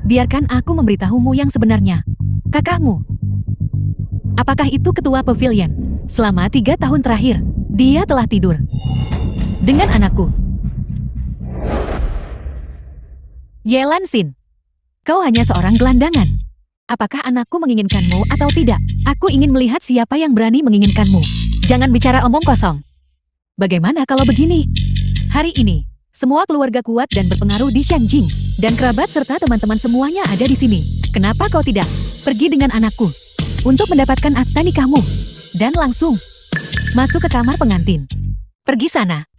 Biarkan aku memberitahumu yang sebenarnya. Kakakmu. Apakah itu ketua pavilion? Selama 3 tahun terakhir, dia telah tidur dengan anakku. Yelansin, kau hanya seorang gelandangan. Apakah anakku menginginkanmu atau tidak? Aku ingin melihat siapa yang berani menginginkanmu. Jangan bicara omong kosong. Bagaimana kalau begini? Hari ini, Semua keluarga kuat dan berpengaruh di Shangjing. Dan kerabat serta teman-teman semuanya ada di sini. Kenapa kau tidak pergi dengan anakku untuk mendapatkan akta nikahmu? Dan langsung masuk ke kamar pengantin. Pergi sana.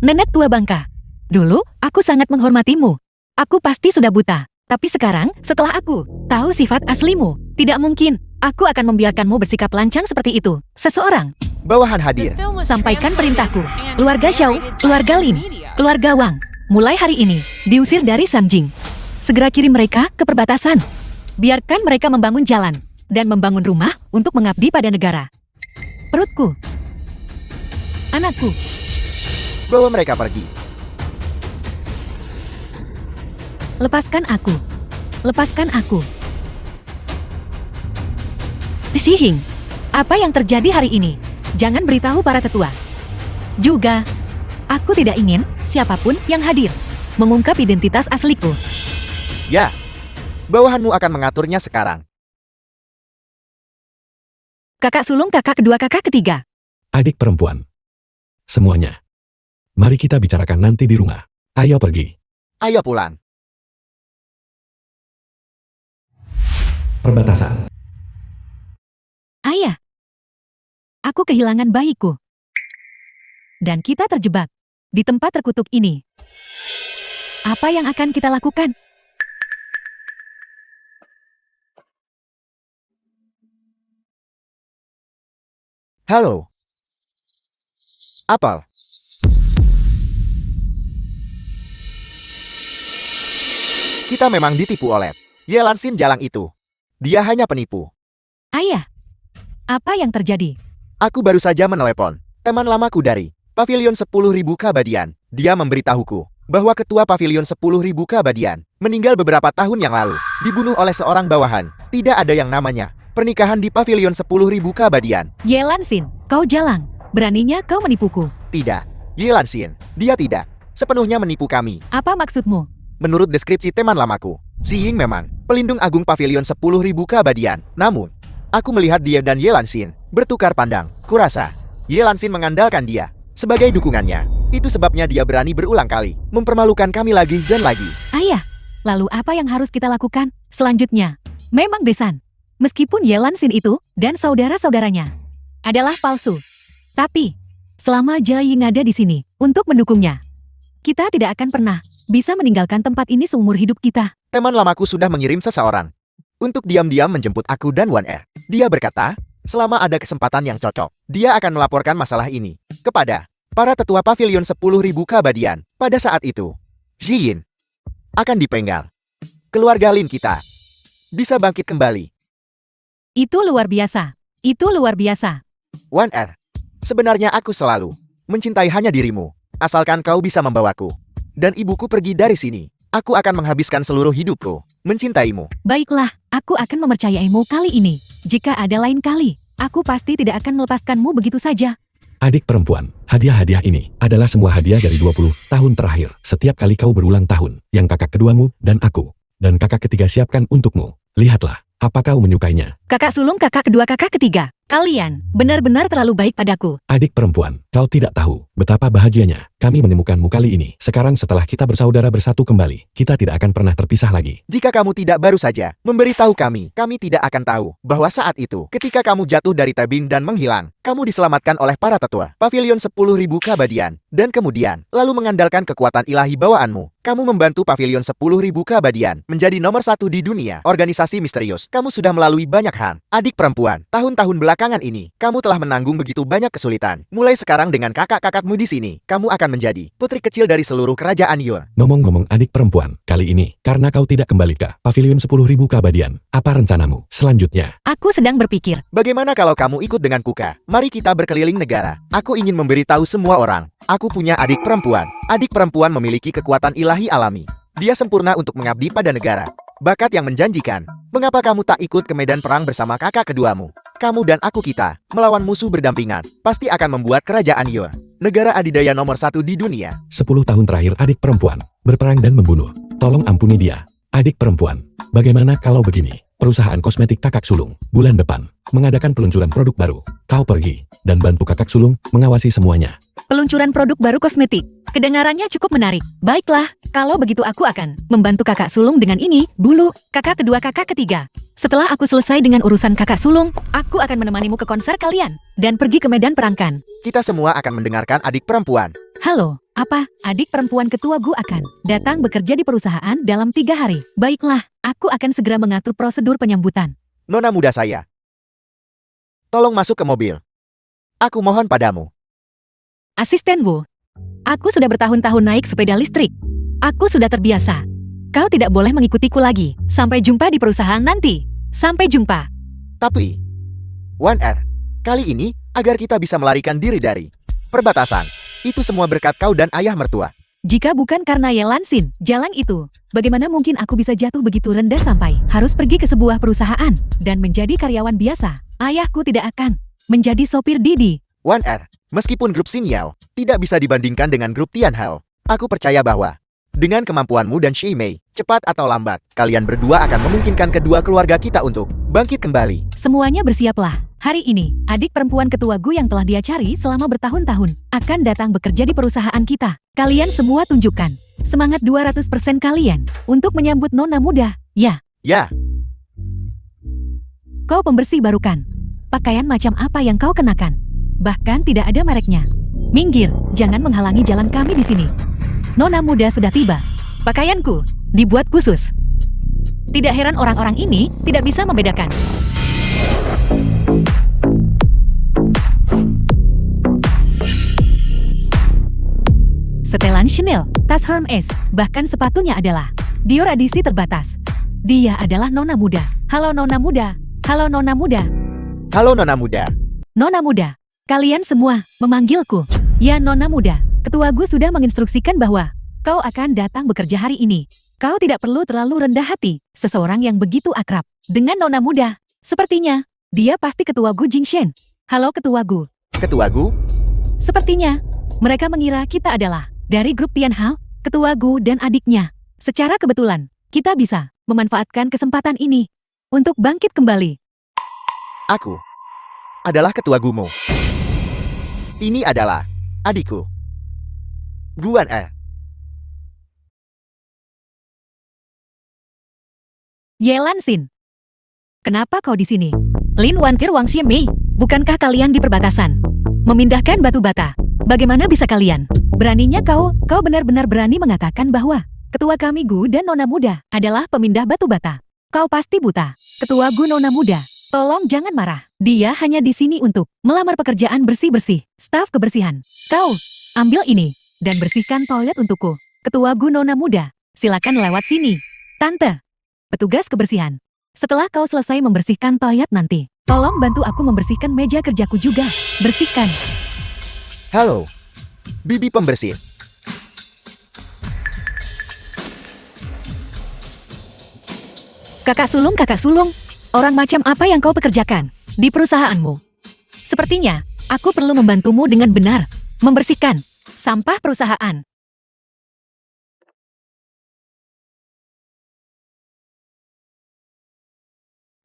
Nenek tua bangka. Dulu, aku sangat menghormatimu. Aku pasti sudah buta. Tapi sekarang, setelah aku tahu sifat aslimu, tidak mungkin aku akan membiarkanmu bersikap lancang seperti itu. Seseorang, Bawahan hadir. sampaikan perintahku. Keluarga Xiao, keluarga Lin, keluarga Wang, mulai hari ini, diusir dari Shangjing. Segera kirim mereka ke perbatasan. Biarkan mereka membangun jalan dan membangun rumah untuk mengabdi pada negara. Perutku. Anakku. Bawa mereka pergi. Lepaskan aku. Lepaskan aku. Sihing, apa yang terjadi hari ini? Jangan beritahu para tetua. Juga, aku tidak ingin siapapun yang hadir mengungkap identitas asliku. Ya. Bawahanmu akan mengaturnya sekarang. Kakak sulung, kakak kedua, kakak ketiga. Adik perempuan. Semuanya. Mari kita bicarakan nanti di rumah. Ayo pergi. Ayo pulang. Perbatasan. Ayah, aku kehilangan bayiku. Dan kita terjebak di tempat terkutuk ini. Apa yang akan kita lakukan? Halo. Apel. Kita memang ditipu oleh Yelansin Jalang itu. Dia hanya penipu. Ayah, apa yang terjadi? Aku baru saja menelepon teman lamaku dari Pavilion 10.000 Keabadian. Dia memberitahuku bahwa ketua Pavilion 10.000 Keabadian meninggal beberapa tahun yang lalu, dibunuh oleh seorang bawahan. Tidak ada yang namanya pernikahan di Pavilion 10.000 Keabadian. Yelansin, kau jalang. Beraninya kau menipuku. Tidak, Yelansin, dia tidak sepenuhnya menipu kami. Apa maksudmu? Menurut deskripsi teman lamaku, Xiying memang pelindung agung Pavilion 10.000 Keabadian. Namun, aku melihat dia dan Yelansin bertukar pandang. Kurasa, Yelansin mengandalkan dia sebagai dukungannya. Itu sebabnya dia berani berulang kali mempermalukan kami lagi dan lagi. Ayah, lalu apa yang harus kita lakukan selanjutnya? Memang besan. Meskipun Yelansin itu dan saudara-saudaranya adalah palsu. Tapi, selama Jia Ying ada di sini untuk mendukungnya, kita tidak akan pernah bisa meninggalkan tempat ini seumur hidup kita. Teman lamaku sudah mengirim seseorang untuk diam-diam menjemput aku dan Wan Er. Dia berkata, selama ada kesempatan yang cocok, dia akan melaporkan masalah ini kepada para tetua Pavilion 10.000 Keabadian. Pada saat itu, Xiyin akan dipenggal. Keluarga Lin kita bisa bangkit kembali. Itu luar biasa. Itu luar biasa. Wan Er, sebenarnya aku selalu mencintai hanya dirimu. Asalkan kau bisa membawaku dan ibuku pergi dari sini, aku akan menghabiskan seluruh hidupku mencintaimu. Baiklah, aku akan mempercayaimu kali ini. Jika ada lain kali, aku pasti tidak akan melepaskanmu begitu saja. Adik perempuan, hadiah-hadiah ini adalah semua hadiah dari 20 tahun terakhir. Setiap kali kau berulang tahun, yang kakak keduamu dan aku, dan kakak ketiga siapkan untukmu. Lihatlah, apa kau menyukainya? Kakak sulung, kakak kedua, kakak ketiga. Kalian benar-benar terlalu baik padaku. Adik perempuan, kau tidak tahu betapa bahagianya kami menemukanmu kali ini. Sekarang setelah kita bersaudara bersatu kembali, kita tidak akan pernah terpisah lagi. Jika kamu tidak baru saja memberitahu kami tidak akan tahu bahwa saat itu, ketika kamu jatuh dari tebing dan menghilang, kamu diselamatkan oleh para tetua Pavilion 10.000 Keabadian, dan kemudian, lalu mengandalkan kekuatan ilahi bawaanmu, kamu membantu Pavilion 10.000 Keabadian menjadi nomor 1 di dunia organisasi misterius. Kamu sudah melalui banyak hal. Adik perempuan, tahun-tahun belakangan ini, kamu telah menanggung begitu banyak kesulitan. Mulai sekarang dengan kakak-kakakmu di sini, kamu akan menjadi putri kecil dari seluruh kerajaan Yun. Ngomong-ngomong adik perempuan, kali ini, karena kau tidak kembali ke Pavilion 10.000 Keabadian, apa rencanamu selanjutnya? Aku sedang berpikir. Bagaimana kalau kamu ikut dengan Kuka? Mari kita berkeliling negara. Aku ingin memberitahu semua orang. Aku punya adik perempuan. Adik perempuan memiliki kekuatan ilahi alami. Dia sempurna untuk mengabdi pada negara. Bakat yang menjanjikan. Mengapa kamu tak ikut ke medan perang bersama kakak keduamu? Kamu dan aku kita melawan musuh berdampingan. Pasti akan membuat kerajaan Yun negara adidaya nomor 1 di dunia. 10 tahun terakhir adik perempuan berperang dan membunuh. Tolong ampuni dia. Adik perempuan, bagaimana kalau begini? Perusahaan kosmetik kakak sulung, bulan depan, mengadakan peluncuran produk baru. Kau pergi, dan bantu kakak sulung mengawasi semuanya. Peluncuran produk baru kosmetik. Kedengarannya cukup menarik. Baiklah, kalau begitu aku akan membantu kakak sulung dengan ini dulu, kakak kedua kakak ketiga. Setelah aku selesai dengan urusan kakak sulung, aku akan menemanimu ke konser kalian dan pergi ke medan perangkan. Kita semua akan mendengarkan adik perempuan. Halo, apa? Adik perempuan ketua Gu akan datang bekerja di perusahaan dalam 3 hari. Baiklah, aku akan segera mengatur prosedur penyambutan. Nona muda saya. Tolong masuk ke mobil. Aku mohon padamu. Asisten Wu, aku sudah bertahun-tahun naik sepeda listrik. Aku sudah terbiasa. Kau tidak boleh mengikutiku lagi. Sampai jumpa di perusahaan nanti. Sampai jumpa. Tapi, 1R, kali ini agar kita bisa melarikan diri dari perbatasan. Itu semua berkat kau dan ayah mertua. Jika bukan karena Yelansin, jalan itu, bagaimana mungkin aku bisa jatuh begitu rendah sampai harus pergi ke sebuah perusahaan dan menjadi karyawan biasa? Ayahku tidak akan menjadi sopir Didi. 1R, meskipun grup Xin Yao tidak bisa dibandingkan dengan grup Tian Hao, aku percaya bahwa dengan kemampuanmu dan Shi Mei, cepat atau lambat, kalian berdua akan memungkinkan kedua keluarga kita untuk bangkit kembali. Semuanya bersiaplah. Hari ini, adik perempuan ketua Gu yang telah dia cari selama bertahun-tahun akan datang bekerja di perusahaan kita. Kalian semua tunjukkan semangat 200% kalian untuk menyambut nona muda. Ya, Ya, kau pembersih baru kan? Pakaian macam apa yang kau kenakan? Bahkan tidak ada mereknya. Minggir, jangan menghalangi jalan kami di sini. Nona muda sudah tiba. Pakaianku dibuat khusus. Tidak heran orang-orang ini tidak bisa membedakan. Setelan Chanel, tas Hermes, bahkan sepatunya adalah Dior edisi terbatas. Dia adalah nona muda. Halo nona muda. Halo nona muda. halo Nona muda. Nona muda, kalian semua memanggilku. Ya nona muda, ketua Gu sudah menginstruksikan bahwa kau akan datang bekerja hari ini. Kau tidak perlu terlalu rendah hati, seseorang yang begitu akrab dengan nona muda. Sepertinya, dia pasti ketua Gu Jingshen. Halo ketua Gu. Ketua Gu, Sepertinya, mereka mengira kita adalah dari grup Tian Hao, ketua Gu dan adiknya. Secara kebetulan, kita bisa memanfaatkan kesempatan ini untuk bangkit kembali. aku adalah ketua Gumo. Ini adalah adikku. Guan E. Yelansin, kenapa kau di sini? Lin Wankir Wang Xiemei, bukankah kalian di perbatasan? Memindahkan batu bata. Bagaimana bisa kalian? Beraninya kau benar-benar berani mengatakan bahwa ketua kami Gu dan nona muda adalah pemindah batu bata. Kau pasti buta. Ketua Gu nona muda, tolong jangan marah. Dia hanya di sini untuk melamar pekerjaan bersih-bersih, staf kebersihan. Kau, ambil ini dan bersihkan toilet untukku. Ketua Gu nona muda, silakan lewat sini. Tante, petugas kebersihan. Setelah kau selesai membersihkan toilet nanti, tolong bantu aku membersihkan meja kerjaku juga. Bersihkan. Halo, Bibi pembersih. Kakak sulung, orang macam apa yang kau pekerjakan di perusahaanmu? Sepertinya, aku perlu membantumu dengan benar membersihkan sampah perusahaan.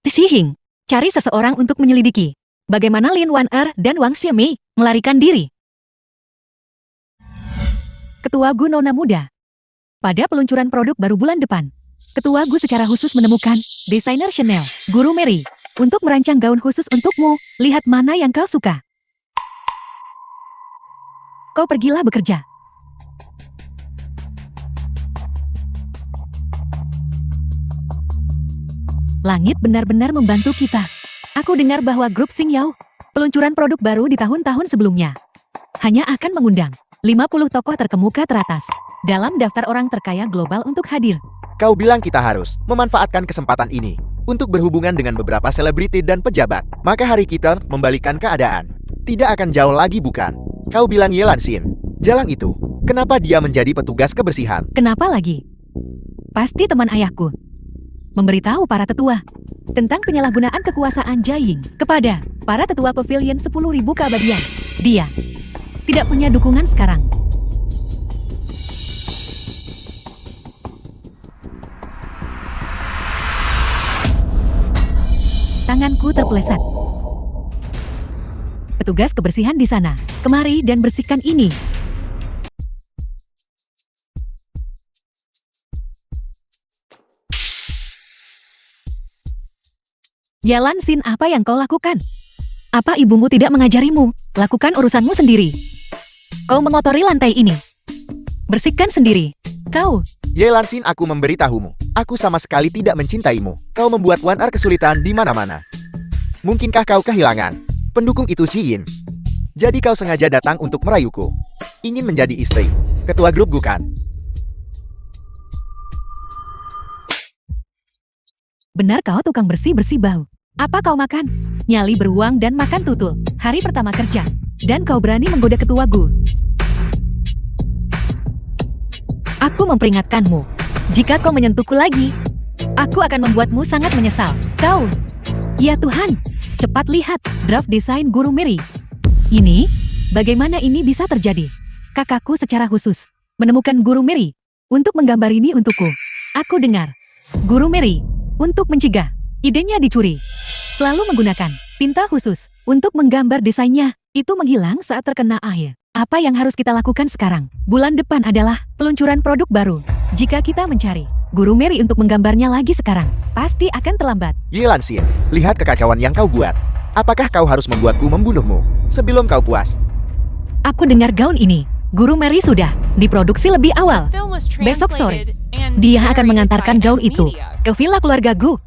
Xihing, cari seseorang untuk menyelidiki bagaimana Lin Waner dan Wang Xiemei melarikan diri. Ketua Gu nona muda. Pada peluncuran produk baru bulan depan, Ketua Gu secara khusus menemukan desainer Chanel, Guru Mary, untuk merancang gaun khusus untukmu. Lihat mana yang kau suka. Kau pergilah bekerja. Langit benar-benar membantu kita. Aku dengar bahwa grup Xin Yao, peluncuran produk baru di tahun-tahun sebelumnya, hanya akan mengundang 50 tokoh terkemuka teratas dalam daftar orang terkaya global untuk hadir. Kau bilang kita harus memanfaatkan kesempatan ini untuk berhubungan dengan beberapa selebriti dan pejabat. Maka hari kita membalikan keadaan. Tidak akan jauh lagi bukan? Kau bilang Yelansin. Jalan itu, kenapa dia menjadi petugas kebersihan? Kenapa lagi? Pasti teman ayahku memberitahu para tetua tentang penyalahgunaan kekuasaan Jaying kepada para tetua pavilion 10.000 keabadian. Dia tidak punya dukungan sekarang. Tanganku terpeleset. Petugas kebersihan di sana, kemari dan bersihkan ini. Yalan Sin, apa yang kau lakukan? Apa ibumu tidak mengajarimu? Lakukan urusanmu sendiri. Kau mengotori lantai ini. Bersihkan sendiri. Kau, Ye Lansin, aku memberitahumu. Aku sama sekali tidak mencintaimu. Kau membuat Wan Er kesulitan di mana-mana. Mungkinkah kau kehilangan pendukung itu Yin? Jadi kau sengaja datang untuk merayuku. Ingin menjadi istri ketua grup bukan? benar kau tukang bersih-bersih bau. Apa kau makan? Nyali beruang dan makan tutul. Hari pertama kerja. Dan kau berani menggoda ketua Gu. Aku memperingatkanmu. Jika kau menyentuhku lagi, aku akan membuatmu sangat menyesal. Kau. Ya Tuhan. Cepat lihat draft desain Guru Mary. Ini, bagaimana ini bisa terjadi? Kakakku secara khusus menemukan Guru Mary untuk menggambar ini untukku. Aku dengar. Guru Mary untuk mencegah idenya dicuri. Selalu menggunakan tinta khusus untuk menggambar desainnya. Itu menghilang saat terkena air. Apa yang harus kita lakukan sekarang? Bulan depan adalah peluncuran produk baru. Jika kita mencari Guru Mary untuk menggambarnya lagi sekarang, pasti akan terlambat. Ye Lansin, lihat kekacauan yang kau buat. Apakah kau harus membuatku membunuhmu sebelum kau puas? Aku dengar gaun ini. Guru Mary sudah diproduksi lebih awal. Besok sore, dia akan mengantarkan gaun itu ke villa keluarga Gu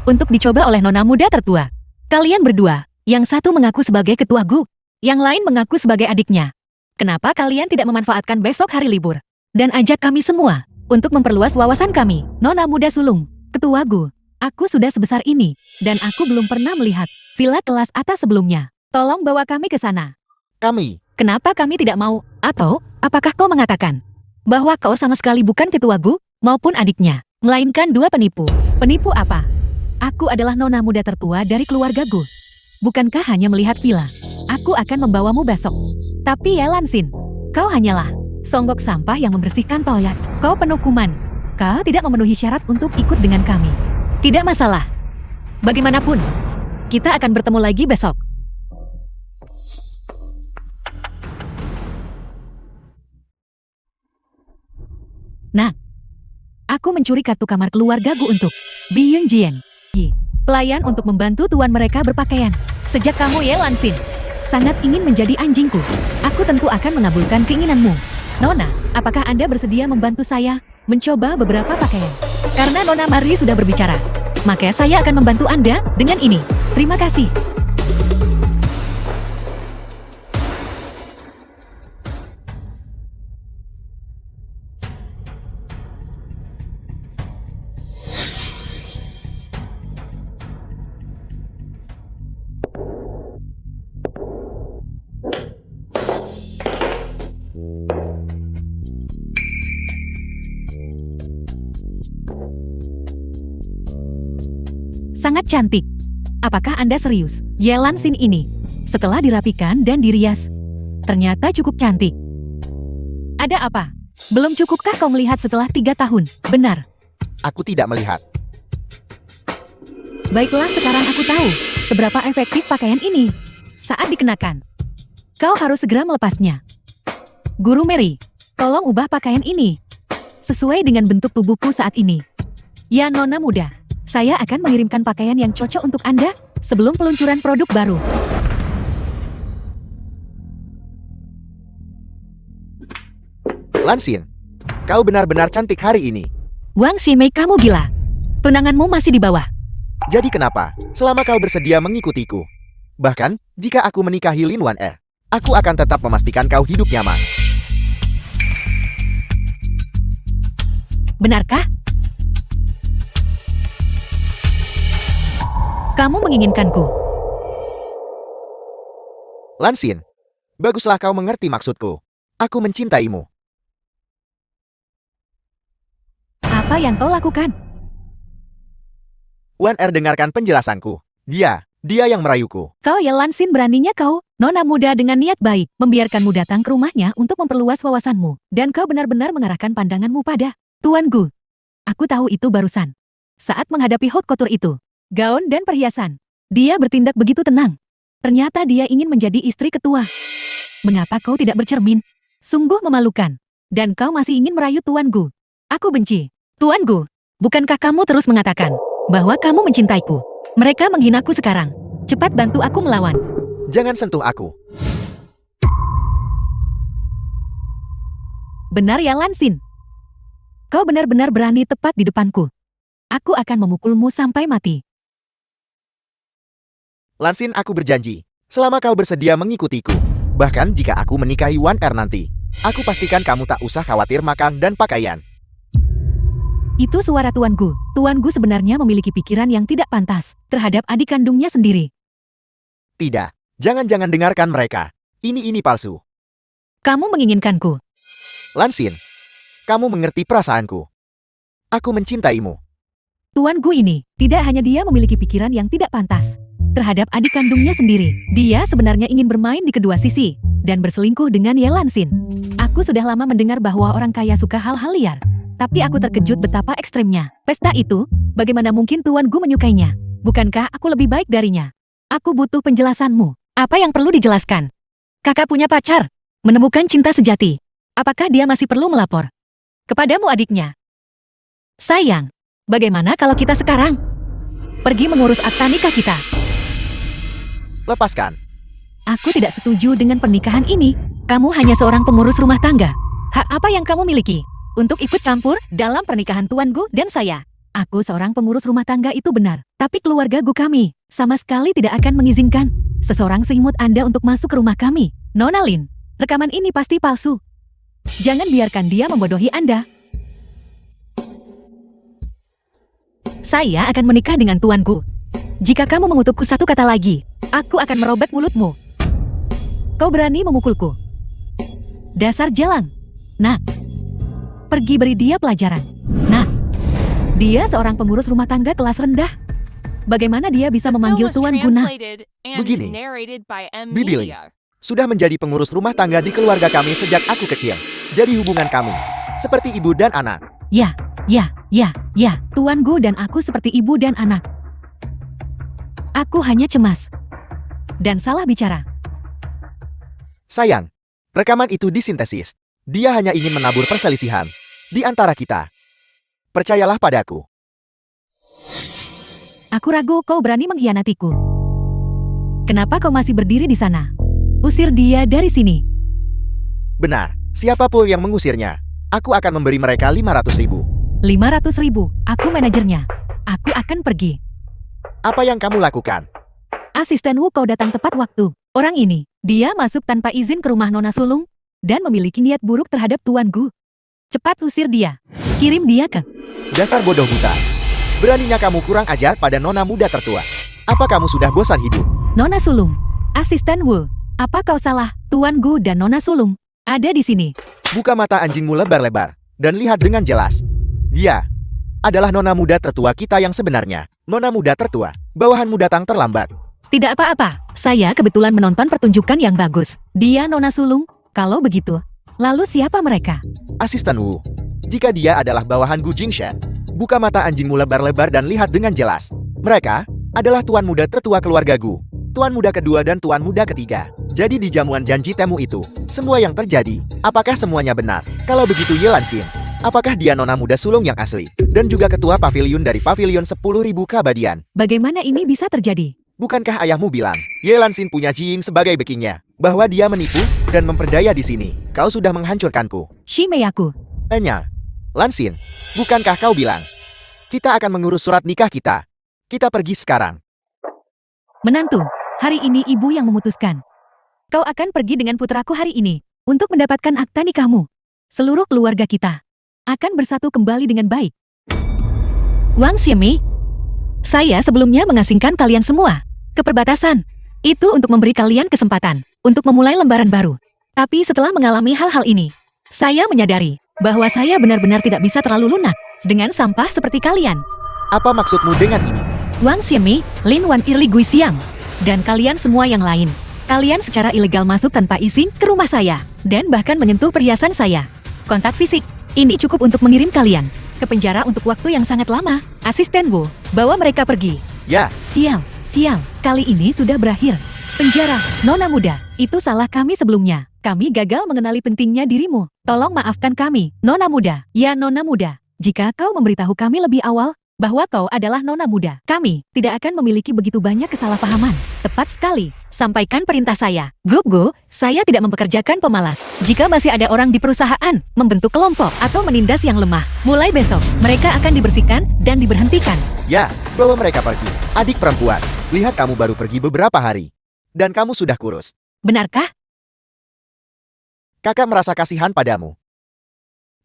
untuk dicoba oleh nona muda tertua. Kalian berdua, yang satu mengaku sebagai ketua Gu, yang lain mengaku sebagai adiknya. Kenapa kalian tidak memanfaatkan besok hari libur dan ajak kami semua untuk memperluas wawasan kami? Nona muda sulung, ketua Gu, aku sudah sebesar ini dan aku belum pernah melihat villa kelas atas sebelumnya. Tolong bawa kami ke sana. Kami. Kenapa kami tidak mau? Atau, apakah kau mengatakan bahwa kau sama sekali bukan ketua Gu maupun adiknya, melainkan dua penipu? Penipu apa? Aku adalah nona muda tertua dari keluarga Gu. Bukankah hanya melihat villa? Aku akan membawamu besok. Tapi ya Lansin, kau hanyalah songgok sampah yang membersihkan toilet. Kau penuh kuman. Kau tidak memenuhi syarat untuk ikut dengan kami. Tidak masalah. Bagaimanapun, kita akan bertemu lagi besok. Nah, aku mencuri kartu kamar keluarga Gu untuk Byung Jian. Pelayan untuk membantu tuan mereka berpakaian. Sejak kamu Ye Lansin sangat ingin menjadi anjingku, aku tentu akan mengabulkan keinginanmu. Nona, apakah Anda bersedia membantu saya mencoba beberapa pakaian? Karena Nona Mary sudah berbicara, maka saya akan membantu Anda dengan ini. Terima kasih. Sangat cantik. Apakah Anda serius? Ye Lansin ini, setelah dirapikan dan dirias, ternyata cukup cantik. Ada apa? Belum cukupkah kau melihat setelah 3 tahun? Benar. Aku tidak melihat. Baiklah, sekarang aku tahu seberapa efektif pakaian ini. Saat dikenakan, kau harus segera melepasnya. Guru Mary, tolong ubah pakaian ini sesuai dengan bentuk tubuhku saat ini. Ya Nona muda, saya akan mengirimkan pakaian yang cocok untuk Anda sebelum peluncuran produk baru. Lansin, kau benar-benar cantik hari ini. Wang Ximei, kamu gila. Tunanganmu masih di bawah. Jadi kenapa selama kau bersedia mengikutiku? Bahkan, jika aku menikahi Lin Wan Er, aku akan tetap memastikan kau hidup nyaman. Benarkah? Kamu menginginkanku. Lansin, baguslah kau mengerti maksudku. Aku mencintaimu. Apa yang kau lakukan? Wan Er, dengarkan penjelasanku. Dia yang merayuku. Kau Ye Lansin, beraninya kau, nona muda dengan niat baik, membiarkanmu datang ke rumahnya untuk memperluas wawasanmu. Dan kau benar-benar mengarahkan pandanganmu pada Tuan Gu. Aku tahu itu barusan. Saat menghadapi haute couture itu, gaun dan perhiasan, dia bertindak begitu tenang. Ternyata dia ingin menjadi istri ketua. Mengapa kau tidak bercermin? Sungguh memalukan. Dan kau masih ingin merayu Tuan Gu. Aku benci. Tuan Gu, bukankah kamu terus mengatakan bahwa kamu mencintaiku? Mereka menghinaku sekarang. Cepat bantu aku melawan. Jangan sentuh aku. Benar ya Lansin? Kau benar-benar berani tepat di depanku. Aku akan memukulmu sampai mati. Lansin, aku berjanji. Selama kau bersedia mengikutiku. Bahkan jika aku menikahi Wan Er nanti. Aku pastikan kamu tak usah khawatir makan dan pakaian. Itu suara Tuan Gu. Tuan Gu sebenarnya memiliki pikiran yang tidak pantas terhadap adik kandungnya sendiri. Tidak. Jangan-jangan dengarkan mereka. Ini palsu. Kamu menginginkanku. Lansin, kamu mengerti perasaanku. Aku mencintaimu. Tuan Gu ini, tidak hanya dia memiliki pikiran yang tidak pantas terhadap adik kandungnya sendiri. Dia sebenarnya ingin bermain di kedua sisi dan berselingkuh dengan Ye Lansin. Aku sudah lama mendengar bahwa orang kaya suka hal-hal liar. Tapi aku terkejut betapa ekstrimnya. Pesta itu, bagaimana mungkin Tuan Gu menyukainya? Bukankah aku lebih baik darinya? Aku butuh penjelasanmu. Apa yang perlu dijelaskan? Kakak punya pacar, menemukan cinta sejati. Apakah dia masih perlu melapor kepadamu adiknya? Sayang, bagaimana kalau kita sekarang pergi mengurus akta nikah kita? Lepaskan. Aku tidak setuju dengan pernikahan ini. Kamu hanya seorang pengurus rumah tangga. Hak apa yang kamu miliki untuk ikut campur dalam pernikahan Tuan Gu dan saya? Aku seorang pengurus rumah tangga itu benar. Tapi keluarga Gu kami sama sekali tidak akan mengizinkan seseorang seimut Anda untuk masuk ke rumah kami. Nona Lin, rekaman ini pasti palsu. Jangan biarkan dia membodohi Anda. Saya akan menikah dengan Tuan Gu. Jika kamu mengutukku satu kata lagi, aku akan merobek mulutmu. Kau berani memukulku? Dasar jalan. Nah, pergi beri dia pelajaran. Nah, dia seorang pengurus rumah tangga kelas rendah. Bagaimana dia bisa memanggil Tuan Guna? Begini, Bibi Li, sudah menjadi pengurus rumah tangga di keluarga kami sejak aku kecil. Jadi hubungan kami seperti ibu dan anak. Ya. Tuan Gu dan aku seperti ibu dan anak. Aku hanya cemas dan salah bicara. Sayang, rekaman itu disintesis. Dia hanya ingin menabur perselisihan di antara kita. Percayalah padaku. Aku ragu kau berani mengkhianatiku. Kenapa kau masih berdiri di sana? Usir dia dari sini. Benar, siapapun yang mengusirnya, aku akan memberi mereka 500.000. 500.000, aku manajernya. Aku akan pergi. Apa yang kamu lakukan? Asisten Wu kau datang tepat waktu. Orang ini, dia masuk tanpa izin ke rumah Nona Sulung dan memiliki niat buruk terhadap Tuan Gu. Cepat usir dia. Kirim dia ke... Dasar bodoh buta. Beraninya kamu kurang ajar pada nona muda tertua. Apa kamu sudah bosan hidup? Nona Sulung, asisten Wu. Apa kau salah? Tuan Gu dan Nona Sulung ada di sini. Buka mata anjingmu lebar-lebar dan lihat dengan jelas. Dia adalah nona muda tertua kita yang sebenarnya. Nona muda tertua, bawahanmu datang terlambat. Tidak apa-apa, saya kebetulan menonton pertunjukan yang bagus. Dia Nona Sulung, kalau begitu. Lalu siapa mereka? Asisten Wu. Jika dia adalah bawahan Gu Jingshan, buka mata anjingmu lebar-lebar dan lihat dengan jelas. Mereka adalah tuan muda tertua keluarga Gu, tuan muda kedua dan tuan muda ketiga. Jadi di jamuan janji temu itu, semua yang terjadi, apakah semuanya benar? Kalau begitu Ye Lansin, apakah dia nona muda sulung yang asli? Dan juga ketua pavilion dari pavilion 10.000 keabadian. Bagaimana ini bisa terjadi? Bukankah ayahmu bilang, Ye Lansin punya Jing sebagai backingnya, bahwa dia menipu dan memperdaya di sini? Kau sudah menghancurkanku. Shimei aku. Lansin, bukankah kau bilang, kita akan mengurus surat nikah kita? Kita pergi sekarang. Menantu, hari ini ibu yang memutuskan. Kau akan pergi dengan putraku hari ini untuk mendapatkan akta nikahmu. Seluruh keluarga kita akan bersatu kembali dengan baik. Wang Ximei, saya sebelumnya mengasingkan kalian semua ke perbatasan. Itu untuk memberi kalian kesempatan untuk memulai lembaran baru. Tapi setelah mengalami hal-hal ini, saya menyadari bahwa saya benar-benar tidak bisa terlalu lunak dengan sampah seperti kalian. Apa maksudmu dengan ini? Wang Ximei, Lin Wan Irli Gui Xiang, dan kalian semua yang lain. Kalian secara ilegal masuk tanpa izin ke rumah saya, dan bahkan menyentuh perhiasan saya. Kontak fisik, ini cukup untuk mengirim kalian ke penjara untuk waktu yang sangat lama. Asisten Wu, bawa mereka pergi. Ya, Sial, kali ini sudah berakhir. Penjara, Nona muda, itu salah kami sebelumnya. Kami gagal mengenali pentingnya dirimu. Tolong maafkan kami, Nona muda. Ya Nona muda, jika kau memberitahu kami lebih awal bahwa kau adalah Nona muda, kami tidak akan memiliki begitu banyak kesalahpahaman. Tepat sekali. Sampaikan perintah saya. Grup Go, saya tidak mempekerjakan pemalas. Jika masih ada orang di perusahaan, membentuk kelompok, atau menindas yang lemah, mulai besok, mereka akan dibersihkan dan diberhentikan. Ya, bawa mereka pergi. Adik perempuan, lihat kamu baru pergi beberapa hari. Dan kamu sudah kurus. Benarkah? Kakak merasa kasihan padamu.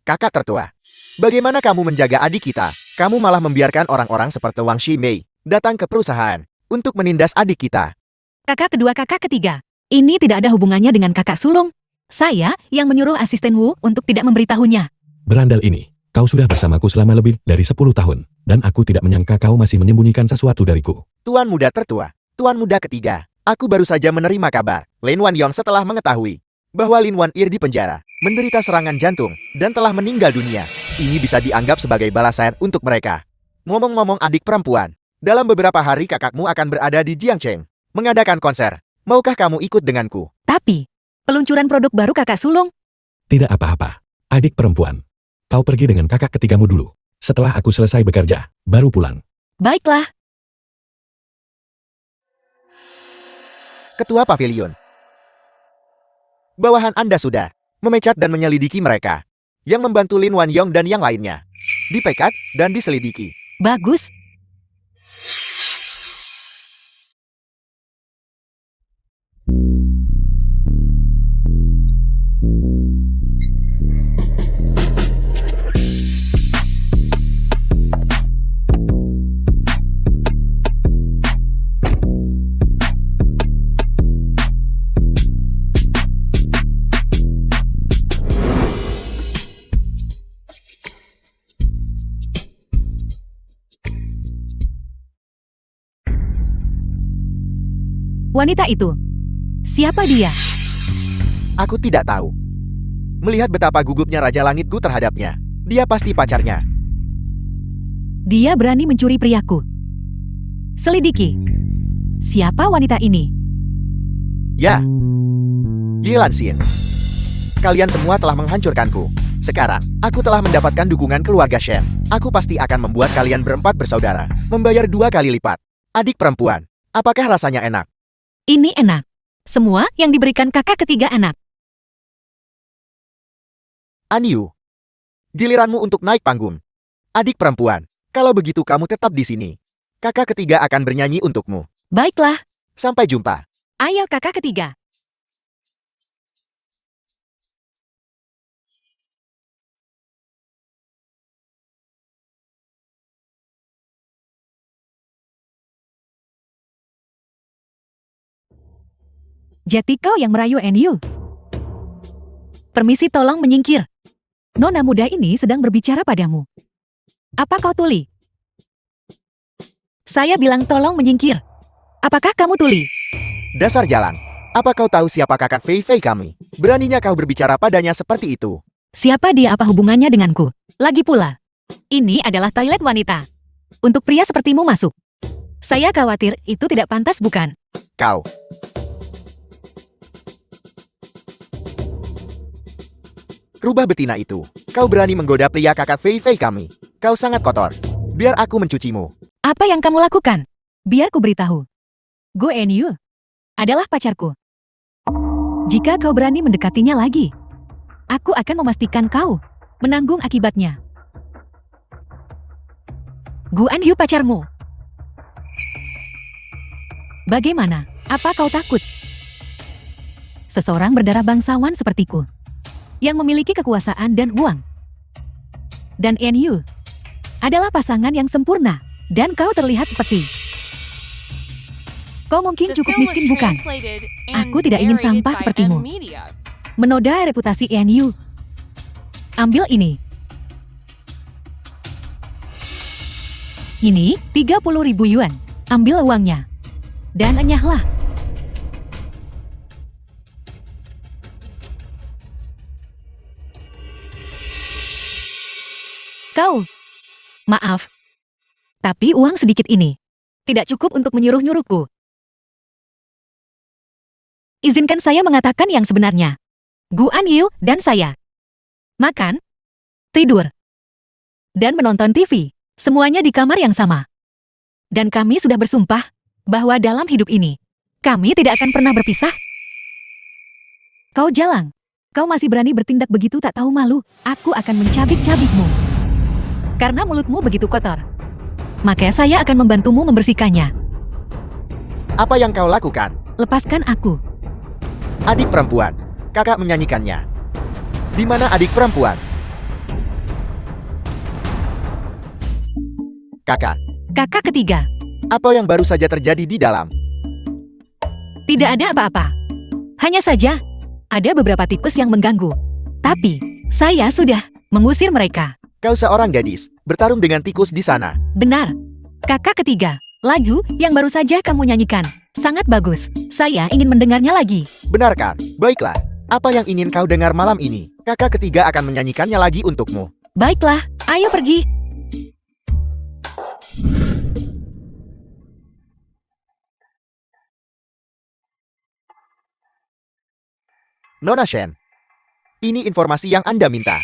Kakak tertua. Bagaimana kamu menjaga adik kita? Kamu malah membiarkan orang-orang seperti Wang Ximei datang ke perusahaan untuk menindas adik kita. Kakak kedua, kakak ketiga. Ini tidak ada hubungannya dengan kakak sulung. Saya yang menyuruh asisten Wu untuk tidak memberitahunya. Berandal ini, kau sudah bersamaku selama lebih dari 10 tahun, dan aku tidak menyangka kau masih menyembunyikan sesuatu dariku. Tuan muda tertua, tuan muda ketiga. Aku baru saja menerima kabar. Lin Wanyong setelah mengetahui bahwa Lin Wanir di penjara, menderita serangan jantung, dan telah meninggal dunia. Ini bisa dianggap sebagai balasan untuk mereka. Ngomong-ngomong adik perempuan, dalam beberapa hari kakakmu akan berada di Jiangcheng, mengadakan konser. Maukah kamu ikut denganku? Tapi, peluncuran produk baru kakak sulung? Tidak apa-apa, adik perempuan. Kau pergi dengan kakak ketigamu dulu. Setelah aku selesai bekerja, baru pulang. Baiklah. Ketua Pavilion. Bawahan Anda sudah memecat dan menyelidiki mereka. Yang membantu Lin Wanyong dan yang lainnya. Dipecat dan diselidiki. Bagus. Wanita itu, siapa dia? Aku tidak tahu. Melihat betapa gugupnya Raja Langitku terhadapnya, dia pasti pacarnya. Dia berani mencuri priaku. Selidiki. Siapa wanita ini? Ya, Yilan Xin. Kalian semua telah menghancurkanku. Sekarang, aku telah mendapatkan dukungan keluarga Shen. Aku pasti akan membuat kalian berempat bersaudara, membayar 2 kali lipat. Adik perempuan, apakah rasanya enak? Ini enak. Semua yang diberikan kakak ketiga enak. Anyu, giliranmu untuk naik panggung. Adik perempuan, kalau begitu kamu tetap di sini. Kakak ketiga akan bernyanyi untukmu. Baiklah. Sampai jumpa. Ayo kakak ketiga. Jadi kau yang merayu NU. Permisi, tolong menyingkir. Nona muda ini sedang berbicara padamu. Apa kau tuli? Saya bilang tolong menyingkir. Apakah kamu tuli? Dasar jalan. Apa kau tahu siapa kakak Fei Fei kami? Beraninya kau berbicara padanya seperti itu. Siapa dia, apa hubungannya denganku? Lagi pula, ini adalah toilet wanita. Untuk pria sepertimu masuk. Saya khawatir itu tidak pantas, bukan? Kau. Rubah betina itu. Kau berani menggoda pria kakak Fei Fei kami. Kau sangat kotor. Biar aku mencucimu. Apa yang kamu lakukan? Biar ku beritahu. Go NU adalah pacarku. Jika kau berani mendekatinya lagi, aku akan memastikan kau menanggung akibatnya. Gu Anhu pacarmu. Bagaimana? Apa kau takut? Seseorang berdarah bangsawan sepertiku, yang memiliki kekuasaan dan uang. Dan NU adalah pasangan yang sempurna, dan kau terlihat seperti... Kau mungkin cukup miskin, bukan? Aku tidak ingin sampah sepertimu. Menoda reputasi NU. Ambil ini. Ini 30.000 yuan. Ambil uangnya. Dan enyahlah. Kau. Maaf. Tapi uang sedikit ini tidak cukup untuk menyuruh-nyuruhku. izinkan saya mengatakan yang sebenarnya. Gu Anyu dan saya makan, tidur, dan menonton TV, semuanya di kamar yang sama. Dan kami sudah bersumpah bahwa dalam hidup ini, kami tidak akan pernah berpisah. Kau jalang, kau masih berani bertindak begitu tak tahu malu, aku akan mencabik-cabikmu. Karena mulutmu begitu kotor. Maka saya akan membantumu membersihkannya. Apa yang kau lakukan? Lepaskan aku. Adik perempuan. Kakak menyanyikannya. Di mana adik perempuan? Kakak. Kakak ketiga. Apa yang baru saja terjadi di dalam? Tidak ada apa-apa. Hanya saja, ada beberapa tikus yang mengganggu. Tapi, saya sudah mengusir mereka. Kau seorang gadis, bertarung dengan tikus di sana. Benar. Kakak ketiga, lagu yang baru saja kamu nyanyikan. Sangat bagus. Saya ingin mendengarnya lagi. Benar kan? Baiklah. Apa yang ingin kau dengar malam ini? Kakak ketiga akan menyanyikannya lagi untukmu. Baiklah, ayo pergi. Nona Shen. Ini informasi yang Anda minta.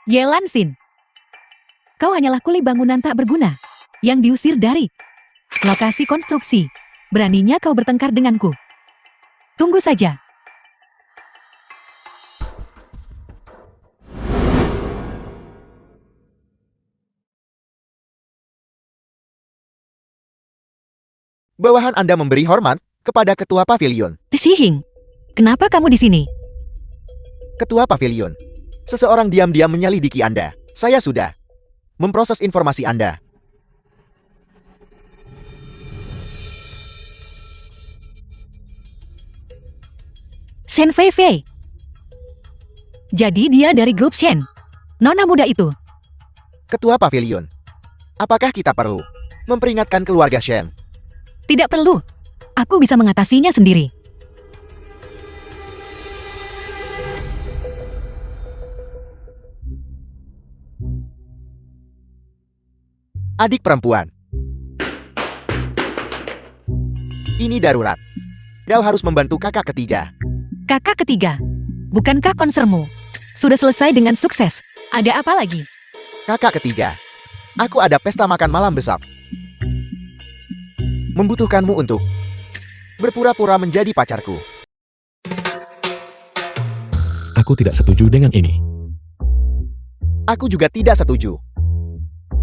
Yelan Xin. Kau hanyalah kuli bangunan tak berguna yang diusir dari lokasi konstruksi. Beraninya kau bertengkar denganku. Tunggu saja. Bawahan Anda memberi hormat kepada Ketua Pavilion. Tishihing, kenapa kamu di sini? Ketua Pavilion. Seseorang diam-diam menyelidiki Anda. Saya sudah memproses informasi Anda. Shen Fei Fei. Jadi dia dari grup Shen. Nona muda itu. Ketua Pavilion. Apakah kita perlu memperingatkan keluarga Shen? Tidak perlu. Aku bisa mengatasinya sendiri. Adik perempuan. Ini darurat. Kau harus membantu kakak ketiga. Kakak ketiga. Bukankah konsermu sudah selesai dengan sukses? Ada apa lagi? Kakak ketiga. Aku ada pesta makan malam besok. Membutuhkanmu untuk berpura-pura menjadi pacarku. Aku tidak setuju dengan ini. Aku juga tidak setuju.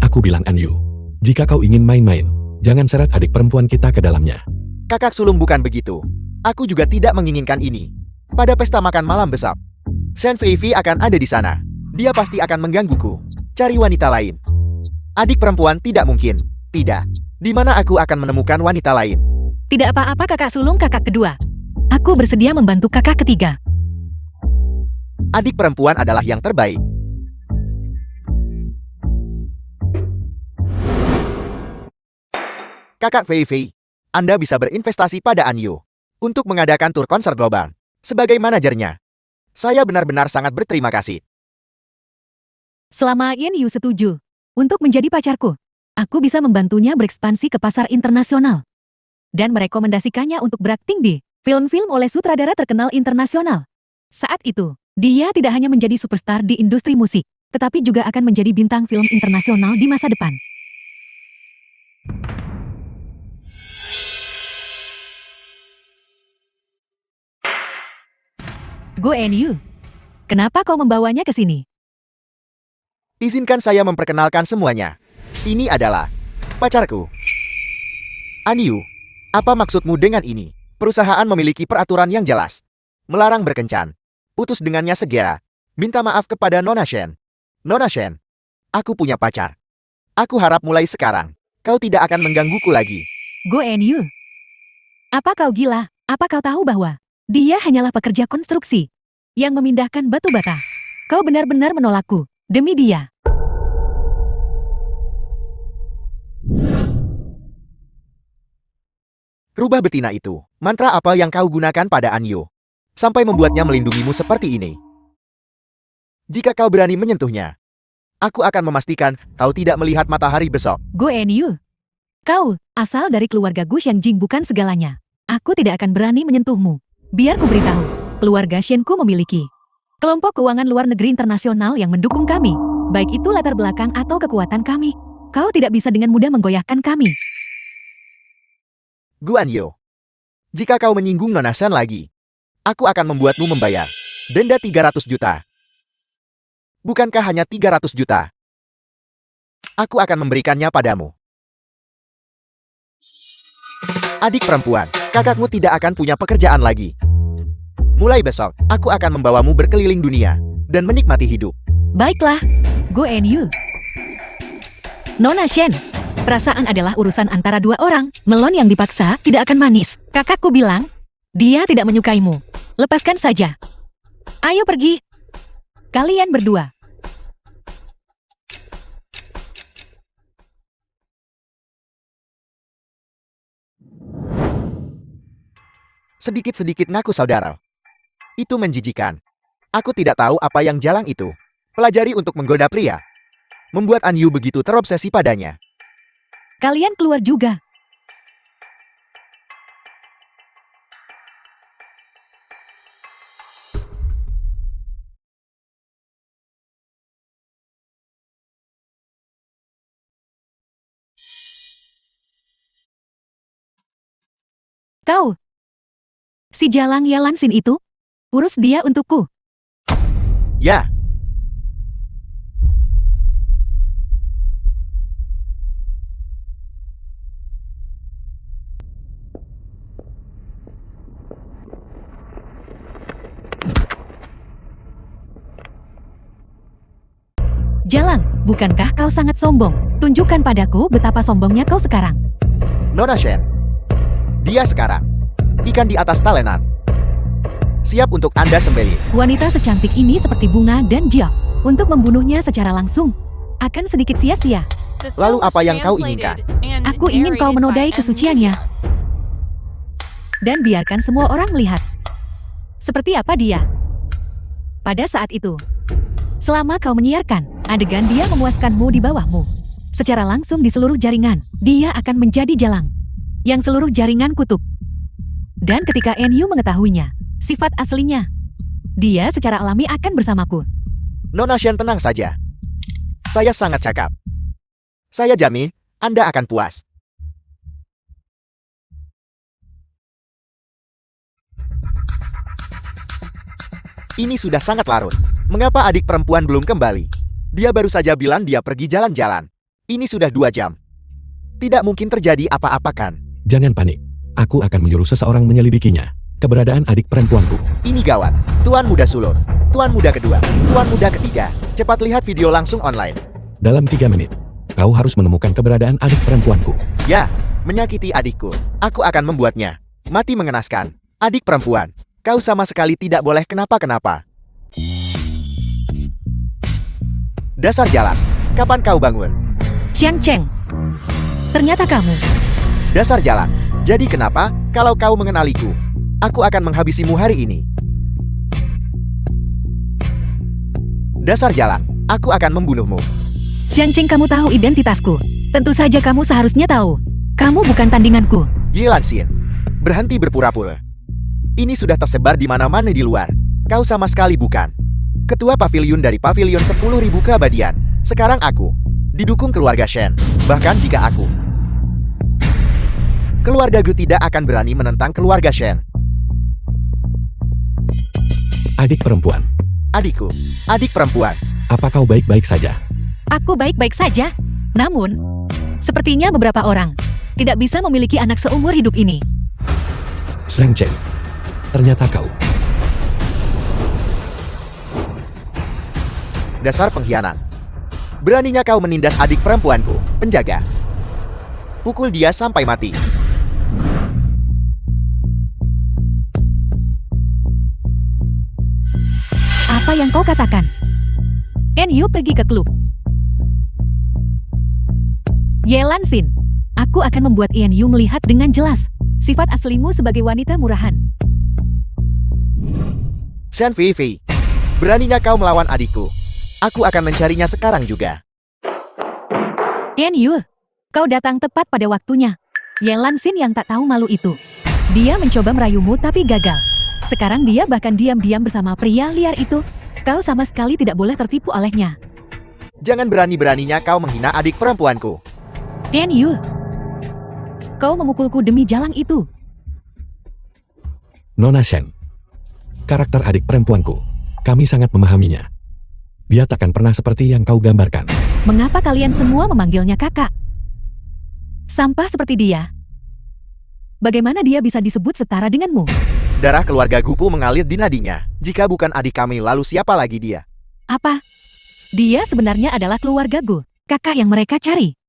Aku bilang Anyu, jika kau ingin main-main, jangan seret adik perempuan kita ke dalamnya. Kakak sulung bukan begitu. Aku juga tidak menginginkan ini. Pada pesta makan malam besok, Shen Fei akan ada di sana. Dia pasti akan menggangguku. Cari wanita lain. Adik perempuan tidak mungkin. Tidak. Di mana aku akan menemukan wanita lain? Tidak apa-apa kakak sulung kakak kedua. Aku bersedia membantu kakak ketiga. Adik perempuan adalah yang terbaik. Kakak Fei, Anda bisa berinvestasi pada Anyu untuk mengadakan tur konser global. Sebagai manajernya, saya benar-benar sangat berterima kasih. Selama Yen Yu setuju untuk menjadi pacarku, aku bisa membantunya berekspansi ke pasar internasional. Dan merekomendasikannya untuk berakting di film-film oleh sutradara terkenal internasional. Saat itu, dia tidak hanya menjadi superstar di industri musik, tetapi juga akan menjadi bintang film internasional di masa depan. Go Yu. Kenapa kau membawanya ke sini? Izinkan saya memperkenalkan semuanya. Ini adalah pacarku. Anyu, apa maksudmu dengan ini? Perusahaan memiliki peraturan yang jelas. Melarang berkencan. Putus dengannya segera. Minta maaf kepada Nona Shen. Nona Shen, aku punya pacar. Aku harap mulai sekarang, kau tidak akan menggangguku lagi. Go Yu. Apa kau gila? Apa kau tahu bahwa dia hanyalah pekerja konstruksi yang memindahkan batu bata? Kau benar-benar menolakku demi dia. Rubah betina itu. Mantra apa yang kau gunakan pada Anyu sampai membuatnya melindungimu seperti ini? Jika kau berani menyentuhnya, Aku akan memastikan kau tidak melihat matahari besok. Go NU. Kau, asal dari keluarga Gu Shenjing bukan segalanya. Aku tidak akan berani menyentuhmu. Biar ku beritahu, keluarga Shenku memiliki kelompok keuangan luar negeri internasional yang mendukung kami. Baik itu latar belakang atau kekuatan kami. Kau tidak bisa dengan mudah menggoyahkan kami. Guan Yu, jika kau menyinggung Nona Shen lagi, aku akan membuatmu membayar denda 300 juta. Bukankah hanya 300 juta? Aku akan memberikannya padamu. Adik perempuan, kakakmu tidak akan punya pekerjaan lagi. Mulai besok, aku akan membawamu berkeliling dunia dan menikmati hidup. Baiklah, Go NU. Nona Shen, perasaan adalah urusan antara dua orang. Melon yang dipaksa tidak akan manis. Kakakku bilang, dia tidak menyukaimu. Lepaskan saja. Ayo pergi. Kalian berdua. Sedikit-sedikit ngaku saudara. Itu menjijikan. Aku tidak tahu apa yang jalang itu. Pelajari untuk menggoda pria. Membuat Anyu begitu terobsesi padanya. Kalian keluar juga. Kau, si Jalang Yalansin itu, urus dia untukku. Ya, Jalang, bukankah kau sangat sombong? Tunjukkan padaku betapa sombongnya kau sekarang. Nona Shen. Dia sekarang ikan di atas talenan. Siap untuk Anda sembelih. Wanita secantik ini seperti bunga dan jiak. Untuk membunuhnya secara langsung akan sedikit sia-sia. Lalu apa yang kau inginkan? Aku ingin kau menodai kesuciannya. Dan biarkan semua orang melihat. Seperti apa dia? Pada saat itu, selama kau menyiarkan, adegan dia memuaskanmu di bawahmu. Secara langsung di seluruh jaringan, dia akan menjadi jalang. Yang seluruh jaringan kutub. Dan ketika NU mengetahuinya, sifat aslinya, dia secara alami akan bersamaku. Nona Shen tenang saja. Saya sangat cakap. Saya jamin, Anda akan puas. Ini sudah sangat larut. Mengapa adik perempuan belum kembali? Dia baru saja bilang dia pergi jalan-jalan. Ini sudah 2 jam. Tidak mungkin terjadi apa-apa kan? Jangan panik. Aku akan menyuruh seseorang menyelidikinya. Keberadaan adik perempuanku. Ini gawat. Tuan muda sulur. Tuan muda kedua. Tuan muda ketiga. Cepat lihat video langsung online. Dalam 3 menit, kau harus menemukan keberadaan adik perempuanku. Ya, menyakiti adikku. Aku akan membuatnya mati mengenaskan. Adik perempuan, kau sama sekali tidak boleh kenapa-kenapa. Dasar jalan. Kapan kau bangun? Xiang Cheng, ternyata kamu. Dasar jalan. Jadi kenapa, kalau kau mengenaliku, aku akan menghabisimu hari ini. Dasar jalan. Aku akan membunuhmu. Xiang Cheng, kamu tahu identitasku. Tentu saja kamu seharusnya tahu. Kamu bukan tandinganku. Yelansin, berhenti berpura-pura. Ini sudah tersebar di mana-mana di luar. Kau sama sekali bukan ketua pavilion dari pavilion 10.000 keabadian. Sekarang aku didukung keluarga Shen. Bahkan jika aku, keluarga Gu tidak akan berani menentang keluarga Shen. Adik perempuan, Adikku, adik perempuan. apa kau baik-baik saja? Aku baik-baik saja. Namun, sepertinya beberapa orang tidak bisa memiliki anak seumur hidup ini. Zhang Chen, ternyata kau. Dasar pengkhianat. Beraninya kau menindas adik perempuanku, penjaga. Pukul dia sampai mati. Apa yang kau katakan? NU pergi ke klub. Yelansin, aku akan membuat NU melihat dengan jelas sifat aslimu sebagai wanita murahan. Shen Fei, beraninya kau melawan adikku. Aku akan mencarinya sekarang juga. Tian Yu, kau datang tepat pada waktunya. Ye Lanxin yang tak tahu malu itu. Dia mencoba merayumu tapi gagal. Sekarang dia bahkan diam-diam bersama pria liar itu. Kau sama sekali tidak boleh tertipu olehnya. Jangan berani-beraninya kau menghina adik perempuanku. Tian Yu, kau memukulku demi jalang itu. Nona Shen. Karakter adik perempuanku. Kami sangat memahaminya. Dia takkan pernah seperti yang kau gambarkan. Mengapa kalian semua memanggilnya kakak? Sampah seperti dia. Bagaimana dia bisa disebut setara denganmu? Darah keluarga Gupu mengalir di nadinya. Jika bukan adik kami, lalu siapa lagi dia? Apa? Dia sebenarnya adalah keluarga Gu, kakak yang mereka cari.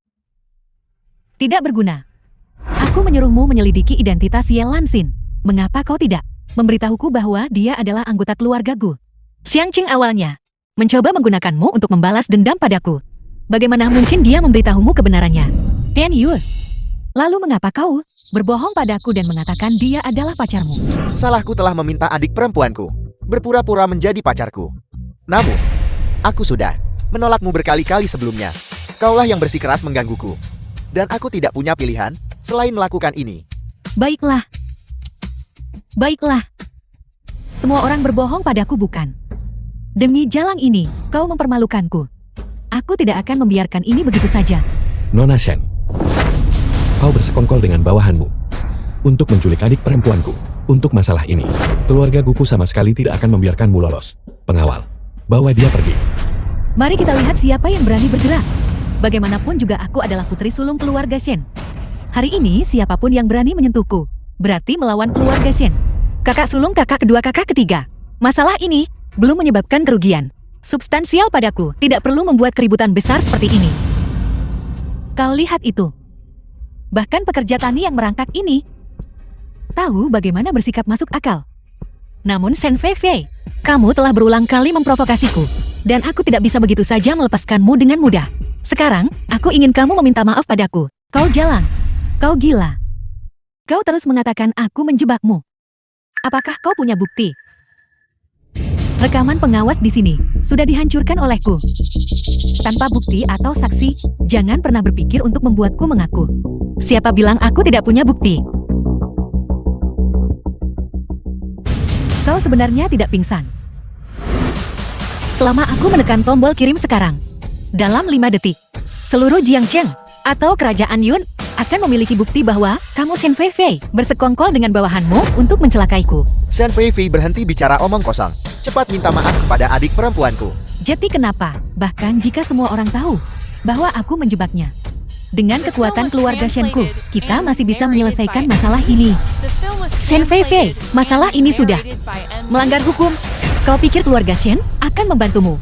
Tidak berguna. Aku menyuruhmu menyelidiki identitas Ye Lanxin. Mengapa kau tidak memberitahuku bahwa dia adalah anggota keluarga Gu? Xiang Qing awalnya mencoba menggunakanmu untuk membalas dendam padaku. Bagaimana mungkin dia memberitahumu kebenarannya? Tian Yu, lalu mengapa kau berbohong padaku dan mengatakan dia adalah pacarmu? Salahku telah meminta adik perempuanku berpura-pura menjadi pacarku. Namun, aku sudah menolakmu berkali-kali sebelumnya. Kaulah yang bersikeras menggangguku. Dan aku tidak punya pilihan selain melakukan ini. Baiklah. Baiklah. Semua orang berbohong padaku bukan? Demi jalang ini, kau mempermalukanku. Aku tidak akan membiarkan ini begitu saja. Nona Shen. Kau bersekongkol dengan bawahanmu. Untuk menculik adik perempuanku. Untuk masalah ini, keluarga Gupu sama sekali tidak akan membiarkanmu lolos. Pengawal, bawa dia pergi. Mari kita lihat siapa yang berani bergerak. Bagaimanapun juga aku adalah putri sulung keluarga Shen. Hari ini siapapun yang berani menyentuhku, berarti melawan keluarga Shen. Kakak sulung, kakak kedua, kakak ketiga. Masalah ini belum menyebabkan kerugian substansial padaku. Tidak perlu membuat keributan besar seperti ini. Kau lihat itu. Bahkan pekerja tani yang merangkak ini tahu bagaimana bersikap masuk akal. Namun Shen Feifei, kamu telah berulang kali memprovokasiku. Dan aku tidak bisa begitu saja melepaskanmu dengan mudah. Sekarang, aku ingin kamu meminta maaf padaku. Kau jalan. Kau gila. Kau terus mengatakan aku menjebakmu. Apakah kau punya bukti? Rekaman pengawas di sini sudah dihancurkan olehku. Tanpa bukti atau saksi, jangan pernah berpikir untuk membuatku mengaku. Siapa bilang aku tidak punya bukti? Kau sebenarnya tidak pingsan. Selama aku menekan tombol kirim sekarang, dalam 5 detik, seluruh Jiangcheng atau Kerajaan Yun akan memiliki bukti bahwa kamu Shen Feifei bersekongkol dengan bawahanmu untuk mencelakaiku. Shen Feifei berhenti bicara omong kosong. Cepat minta maaf kepada adik perempuanku. Jadi kenapa? Bahkan jika semua orang tahu bahwa aku menjebaknya. Dengan kekuatan keluarga Shenku, kita masih bisa menyelesaikan masalah ini. Shen Feifei, masalah ini sudah melanggar hukum. Kau pikir keluarga Shen akan membantumu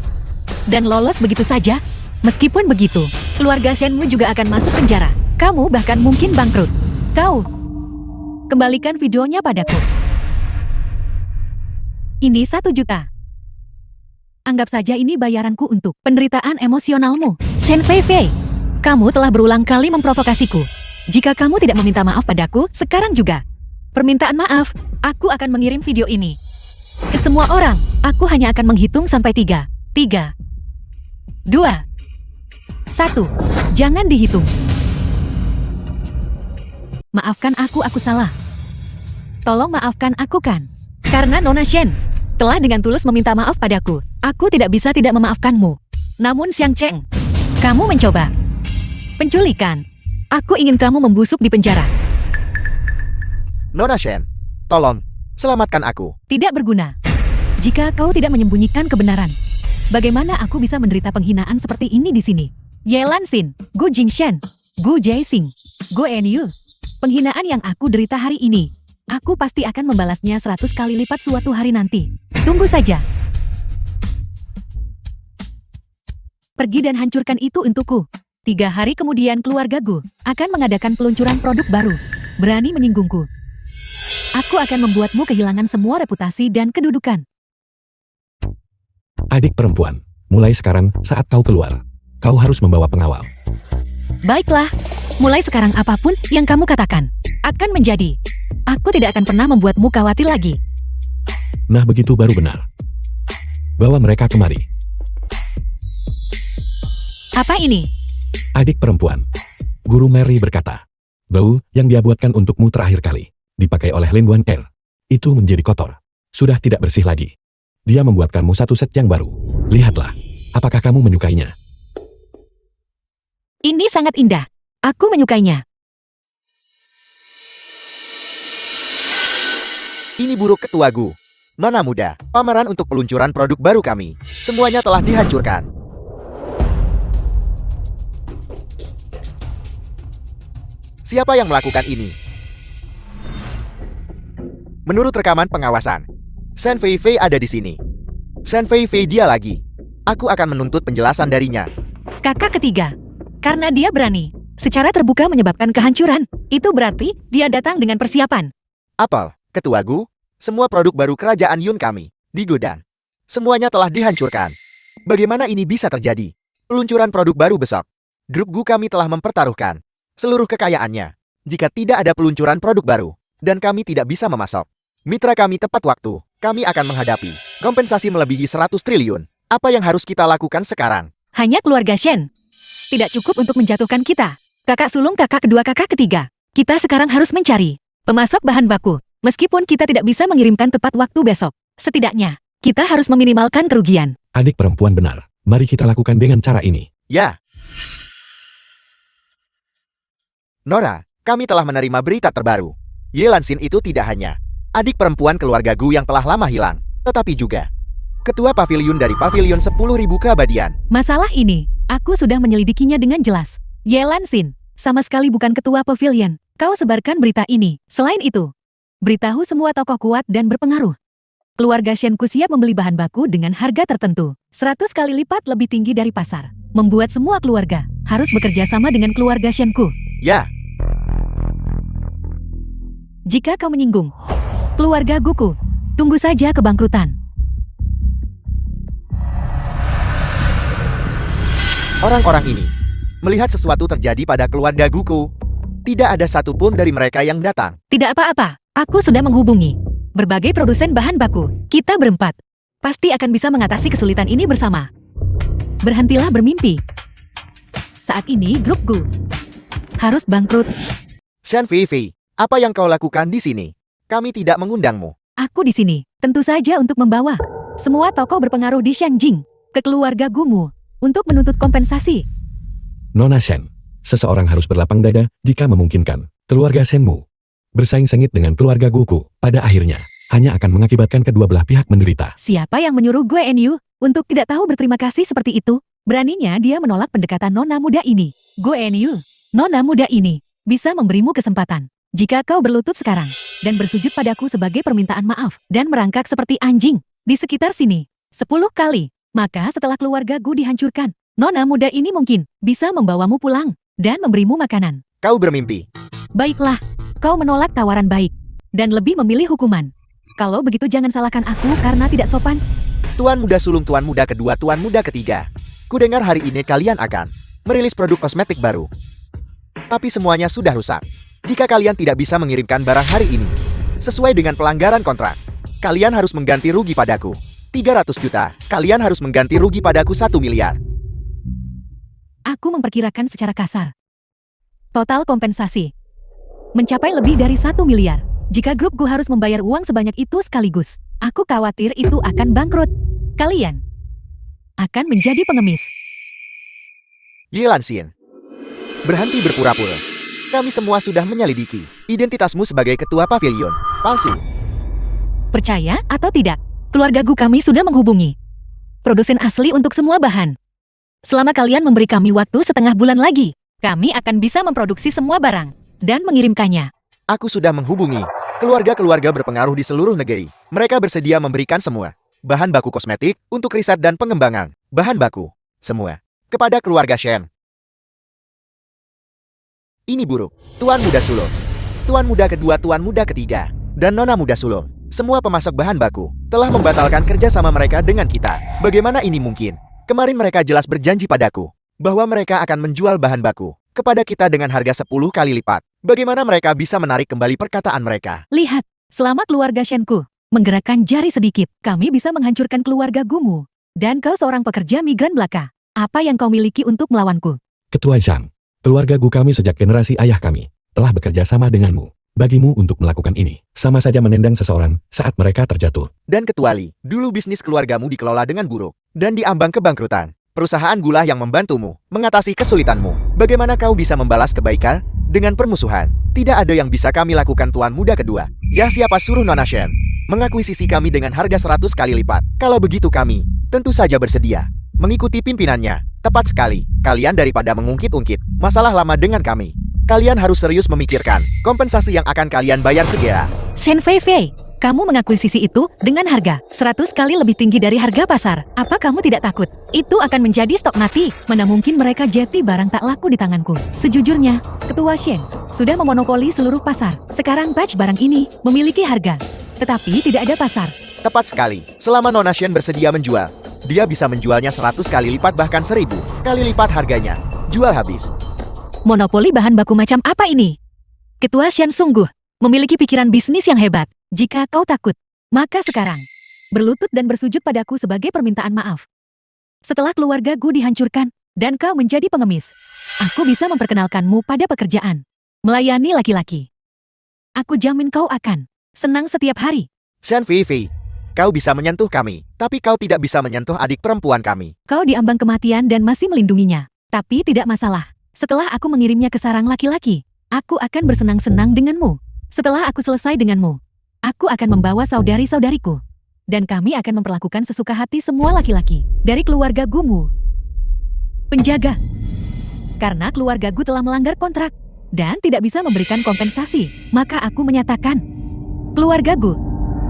dan lolos begitu saja? Meskipun begitu, keluarga Shenmu juga akan masuk penjara. Kamu bahkan mungkin bangkrut. Kau, kembalikan videonya padaku. Ini 1 juta. Anggap saja ini bayaranku untuk penderitaan emosionalmu. Shen Feifei, kamu telah berulang kali memprovokasiku. Jika kamu tidak meminta maaf padaku, sekarang juga. Permintaan maaf, aku akan mengirim video ini ke semua orang. Aku hanya akan menghitung sampai 3. 3, 2, 1. Jangan dihitung. Maafkan aku salah. Tolong maafkan aku kan. Karena Nona Shen telah dengan tulus meminta maaf padaku. Aku tidak bisa tidak memaafkanmu. Namun Xiang Cheng, kamu mencoba penculikan. Aku ingin kamu membusuk di penjara. Nona Shen, tolong, selamatkan aku. Tidak berguna. Jika kau tidak menyembunyikan kebenaran, bagaimana aku bisa menderita penghinaan seperti ini di sini? Ye Lanxin, Gu Jingshen, Gu Jiexing, Gu Enyu. Penghinaan yang aku derita hari ini, aku pasti akan membalasnya 100 kali lipat suatu hari nanti. Tunggu saja. Pergi dan hancurkan itu untukku. 3 hari kemudian keluarga Gu akan mengadakan peluncuran produk baru. Berani menyinggungku. Aku akan membuatmu kehilangan semua reputasi dan kedudukan. Adik perempuan, mulai sekarang saat kau keluar, kau harus membawa pengawal. Baiklah, mulai sekarang apapun yang kamu katakan akan menjadi. Aku tidak akan pernah membuatmu khawatir lagi. Nah begitu baru benar. Bawa mereka kemari. Apa ini? Adik perempuan. Guru Mary berkata, bau yang dia buatkan untukmu terakhir kali, dipakai oleh Lin Wan Er. Itu menjadi kotor. Sudah tidak bersih lagi. Dia membuatkanmu satu set yang baru. Lihatlah, apakah kamu menyukainya? Ini sangat indah. Aku menyukainya. Ini buruk ketua Gu. Nona muda, pameran untuk peluncuran produk baru kami. Semuanya telah dihancurkan. Siapa yang melakukan ini? Menurut rekaman pengawasan, Shen Fei Fei ada di sini. Shen Fei Fei dia lagi. Aku akan menuntut penjelasan darinya. Kakak ketiga. Karena dia berani. Secara terbuka menyebabkan kehancuran. Itu berarti dia datang dengan persiapan. Apel, ketua Gu, semua produk baru kerajaan Yun kami, di gudang. Semuanya telah dihancurkan. Bagaimana ini bisa terjadi? Peluncuran produk baru besok. Grup Gu kami telah mempertaruhkan seluruh kekayaannya. Jika tidak ada peluncuran produk baru, dan kami tidak bisa memasok mitra kami tepat waktu, kami akan menghadapi kompensasi melebihi 100 triliun. Apa yang harus kita lakukan sekarang? Hanya keluarga Shen. Tidak cukup untuk menjatuhkan kita. Kakak sulung, kakak kedua, kakak ketiga. Kita sekarang harus mencari pemasok bahan baku. Meskipun kita tidak bisa mengirimkan tepat waktu besok, setidaknya kita harus meminimalkan kerugian. Adik perempuan benar. Mari kita lakukan dengan cara ini. Ya. Nora, kami telah menerima berita terbaru. Ye Lanxin itu tidak hanya adik perempuan keluarga Gu yang telah lama hilang, tetapi juga ketua pavilion dari pavilion 10.000 keabadian. Masalah ini, aku sudah menyelidikinya dengan jelas. Ye Lanxin, sama sekali bukan ketua pavilion. Kau sebarkan berita ini. Selain itu, beritahu semua tokoh kuat dan berpengaruh. Keluarga Shenku siap membeli bahan baku dengan harga tertentu, 100 kali lipat lebih tinggi dari pasar. Membuat semua keluarga harus bekerja sama dengan keluarga Shenku. Ya. Jika kau menyinggung keluarga Guku, tunggu saja kebangkrutan. Orang-orang ini melihat sesuatu terjadi pada keluarga Guku. Tidak ada satupun dari mereka yang datang. Tidak apa-apa, aku sudah menghubungi berbagai produsen bahan baku. Kita berempat pasti akan bisa mengatasi kesulitan ini bersama. Berhentilah bermimpi. Saat ini grup Gu harus bangkrut. Shen Fei Fei, apa yang kau lakukan di sini? Kami tidak mengundangmu. Aku di sini tentu saja untuk membawa semua tokoh berpengaruh di Shangjing ke keluarga Gumu untuk menuntut kompensasi. Nona Shen, seseorang harus berlapang dada jika memungkinkan. Keluarga Shenmu bersaing sengit dengan keluarga Goku. Pada akhirnya, hanya akan mengakibatkan kedua belah pihak menderita. Siapa yang menyuruh Gue Enyu untuk tidak tahu berterima kasih seperti itu? Beraninya dia menolak pendekatan nona muda ini. Gue Enyu, nona muda ini bisa memberimu kesempatan. Jika kau berlutut sekarang dan bersujud padaku sebagai permintaan maaf dan merangkak seperti anjing di sekitar sini 10 kali, maka setelah keluarga Gu dihancurkan, nona muda ini mungkin bisa membawamu pulang dan memberimu makanan. Kau bermimpi. Baiklah, kau menolak tawaran baik dan lebih memilih hukuman. Kalau begitu jangan salahkan aku karena tidak sopan. Tuan muda sulung, tuan muda kedua, tuan muda ketiga. Kudengar hari ini kalian akan merilis produk kosmetik baru. Tapi semuanya sudah rusak. Jika kalian tidak bisa mengirimkan barang hari ini sesuai dengan pelanggaran kontrak, kalian harus mengganti rugi padaku 300 juta. Kalian harus mengganti rugi padaku 1 miliar. Aku memperkirakan secara kasar. Total kompensasi mencapai lebih dari 1 miliar. Jika grup Gu harus membayar uang sebanyak itu sekaligus, aku khawatir itu akan bangkrut. Kalian akan menjadi pengemis. Ye Lanxin, berhenti berpura-pura. Kami semua sudah menyelidiki identitasmu sebagai ketua pavilion palsu. Percaya atau tidak, keluarga Gu kami sudah menghubungi produsen asli untuk semua bahan. Selama kalian memberi kami waktu setengah bulan lagi, kami akan bisa memproduksi semua barang dan mengirimkannya. Aku sudah menghubungi keluarga-keluarga berpengaruh di seluruh negeri. Mereka bersedia memberikan semua bahan baku kosmetik untuk riset dan pengembangan bahan baku semua kepada keluarga Shen. Ini buruk. Tuan muda sulung, tuan muda kedua, tuan muda ketiga, dan nona muda sulung. Semua pemasok bahan baku telah membatalkan kerjasama mereka dengan kita. Bagaimana ini mungkin? Kemarin mereka jelas berjanji padaku bahwa mereka akan menjual bahan baku kepada kita dengan harga 10 kali lipat. Bagaimana mereka bisa menarik kembali perkataan mereka? Lihat, selama keluarga Shenku menggerakkan jari sedikit, kami bisa menghancurkan keluarga Gumu. Dan kau seorang pekerja migran belaka. Apa yang kau miliki untuk melawanku? Ketua Zhang, keluarga Gu kami sejak generasi ayah kami telah bekerja sama denganmu. Bagimu untuk melakukan ini, sama saja menendang seseorang saat mereka terjatuh. Dan Ketua Li, dulu bisnis keluargamu dikelola dengan buruk dan diambang kebangkrutan. Perusahaan gula yang membantumu mengatasi kesulitanmu. Bagaimana kau bisa membalas kebaikan dengan permusuhan? Tidak ada yang bisa kami lakukan, Tuan Muda kedua. Ya, siapa suruh Nona Shen mengakuisisi kami dengan harga 100 kali lipat? Kalau begitu kami tentu saja bersedia mengikuti pimpinannya. Tepat sekali. Kalian daripada mengungkit-ungkit masalah lama dengan kami, kalian harus serius memikirkan kompensasi yang akan kalian bayar segera. Shen Fei Fei, kamu mengakuisisi itu dengan harga 100 kali lebih tinggi dari harga pasar. Apa kamu tidak takut? Itu akan menjadi stok mati. Mana mungkin mereka jeti barang tak laku di tanganku. Sejujurnya, Ketua Shen sudah memonopoli seluruh pasar. Sekarang batch barang ini memiliki harga, tetapi tidak ada pasar. Tepat sekali. Selama Nona Shen bersedia menjual, dia bisa menjualnya 100 kali lipat, bahkan 1000 kali lipat harganya. Jual habis. Monopoli bahan baku macam apa ini? Ketua Shen sungguh memiliki pikiran bisnis yang hebat. Jika kau takut, maka sekarang berlutut dan bersujud padaku sebagai permintaan maaf. Setelah keluarga Gu dihancurkan dan kau menjadi pengemis, aku bisa memperkenalkanmu pada pekerjaan melayani laki-laki. Aku jamin kau akan senang setiap hari. Shen Fei Fei, kau bisa menyentuh kami, tapi kau tidak bisa menyentuh adik perempuan kami. Kau diambang kematian dan masih melindunginya. Tapi tidak masalah. Setelah aku mengirimnya ke sarang laki-laki, aku akan bersenang-senang denganmu. Setelah aku selesai denganmu, aku akan membawa saudari-saudariku. Dan kami akan memperlakukan sesuka hati semua laki-laki dari keluarga Gumu. Penjaga. Karena keluarga Gu telah melanggar kontrak dan tidak bisa memberikan kompensasi, maka aku menyatakan keluarga Gu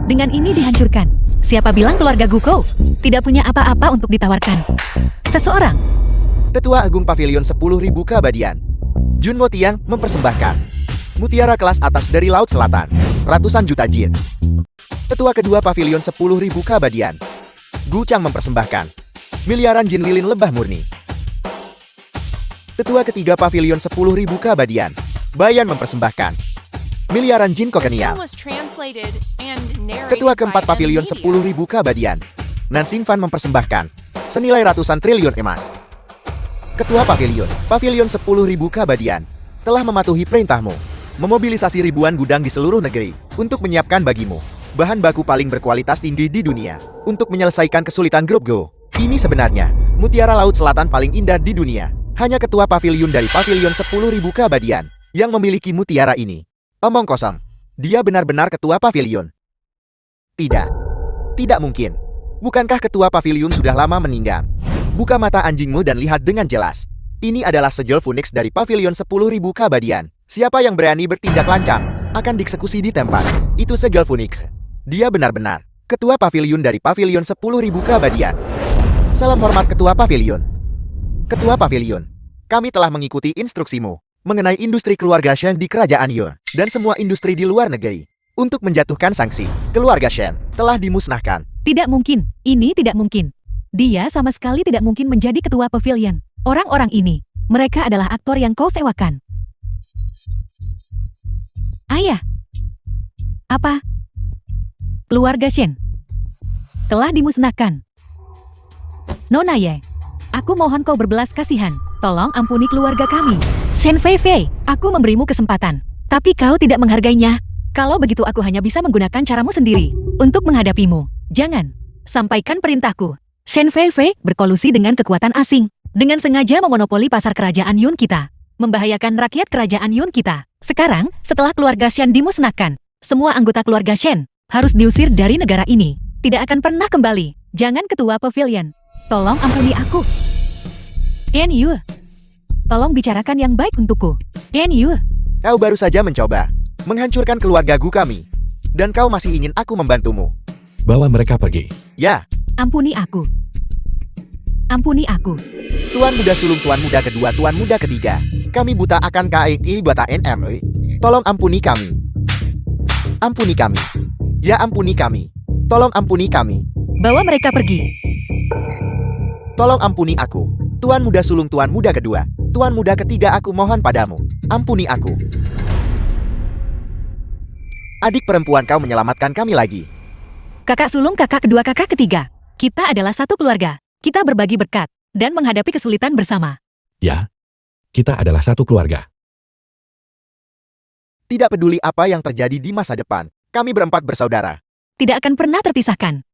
dengan ini dihancurkan. Siapa bilang keluarga Gu kau tidak punya apa-apa untuk ditawarkan? Seseorang. Tetua Agung Pavilion 10.000 Keabadian. Junmo Tiang mempersembahkan mutiara kelas atas dari Laut Selatan, ratusan juta jin. Tetua kedua Pavilion 10.000 Keabadian. Gu Chang mempersembahkan miliaran jin lilin lebah murni. Tetua ketiga Pavilion 10.000 Keabadian. Bayan mempersembahkan miliaran jin kokenial. Ketua keempat Pavilion 10.000 Keabadian. Nansing Fan mempersembahkan senilai ratusan triliun emas. Ketua Pavilion 10.000 Keabadian telah mematuhi perintahmu, memobilisasi ribuan gudang di seluruh negeri untuk menyiapkan bagimu bahan baku paling berkualitas tinggi di dunia untuk menyelesaikan kesulitan grup Go. Ini sebenarnya mutiara Laut Selatan paling indah di dunia. Hanya ketua pavilion dari Pavilion 10.000 Keabadian yang memiliki mutiara ini. Omong kosong. Dia benar-benar ketua pavilion. Tidak. Tidak mungkin. Bukankah ketua pavilion sudah lama meninggal? Buka mata anjingmu dan lihat dengan jelas. Ini adalah sejol Phoenix dari Pavilion 10.000 Keabadian. Siapa yang berani bertindak lancang akan dieksekusi di tempat. Itu sejol Phoenix. Dia benar-benar ketua pavilion dari Pavilion 10.000 Keabadian. Salam hormat ketua pavilion. Ketua pavilion, kami telah mengikuti instruksimu mengenai industri keluarga Shen di kerajaan Yun dan semua industri di luar negeri. Untuk menjatuhkan sanksi, keluarga Shen telah dimusnahkan. Tidak mungkin. Ini tidak mungkin. Dia sama sekali tidak mungkin menjadi ketua pavilion. Orang-orang ini, mereka adalah aktor yang kau sewakan. Ayah. Apa? Keluarga Shen telah dimusnahkan. Nona Ye, aku mohon kau berbelas kasihan. Tolong ampuni keluarga kami. Shen Fei Fei, aku memberimu kesempatan, tapi kau tidak menghargainya. Kalau begitu aku hanya bisa menggunakan caramu sendiri untuk menghadapimu. Jangan sampaikan perintahku. Shen Fei Fei berkolusi dengan kekuatan asing, dengan sengaja memonopoli pasar kerajaan Yun kita, membahayakan rakyat kerajaan Yun kita. Sekarang, setelah keluarga Shen dimusnahkan, semua anggota keluarga Shen harus diusir dari negara ini. Tidak akan pernah kembali. Jangan ketua pavilion. Tolong ampuni aku. Yen Yu, tolong bicarakan yang baik untukku. Yen Yu. Kau baru saja mencoba menghancurkan keluarga Gu kami, dan kau masih ingin aku membantumu. Bawa mereka pergi. Ya. Ampuni aku. Ampuni aku. Tuan muda sulung, tuan muda kedua, tuan muda ketiga. Kami buta akan KI bata NME. Tolong ampuni kami. Ampuni kami. Ya, ampuni kami. Tolong ampuni kami. Bawa mereka pergi. Tolong ampuni aku. Tuan muda sulung, tuan muda kedua, tuan muda ketiga, aku mohon padamu. Ampuni aku. Adik perempuan, kau menyelamatkan kami lagi. Kakak sulung, kakak kedua, kakak ketiga. Kita adalah satu keluarga. Kita berbagi berkat. dan menghadapi kesulitan bersama. Ya, kita adalah satu keluarga. Tidak peduli apa yang terjadi di masa depan, kami berempat bersaudara. Tidak akan pernah terpisahkan.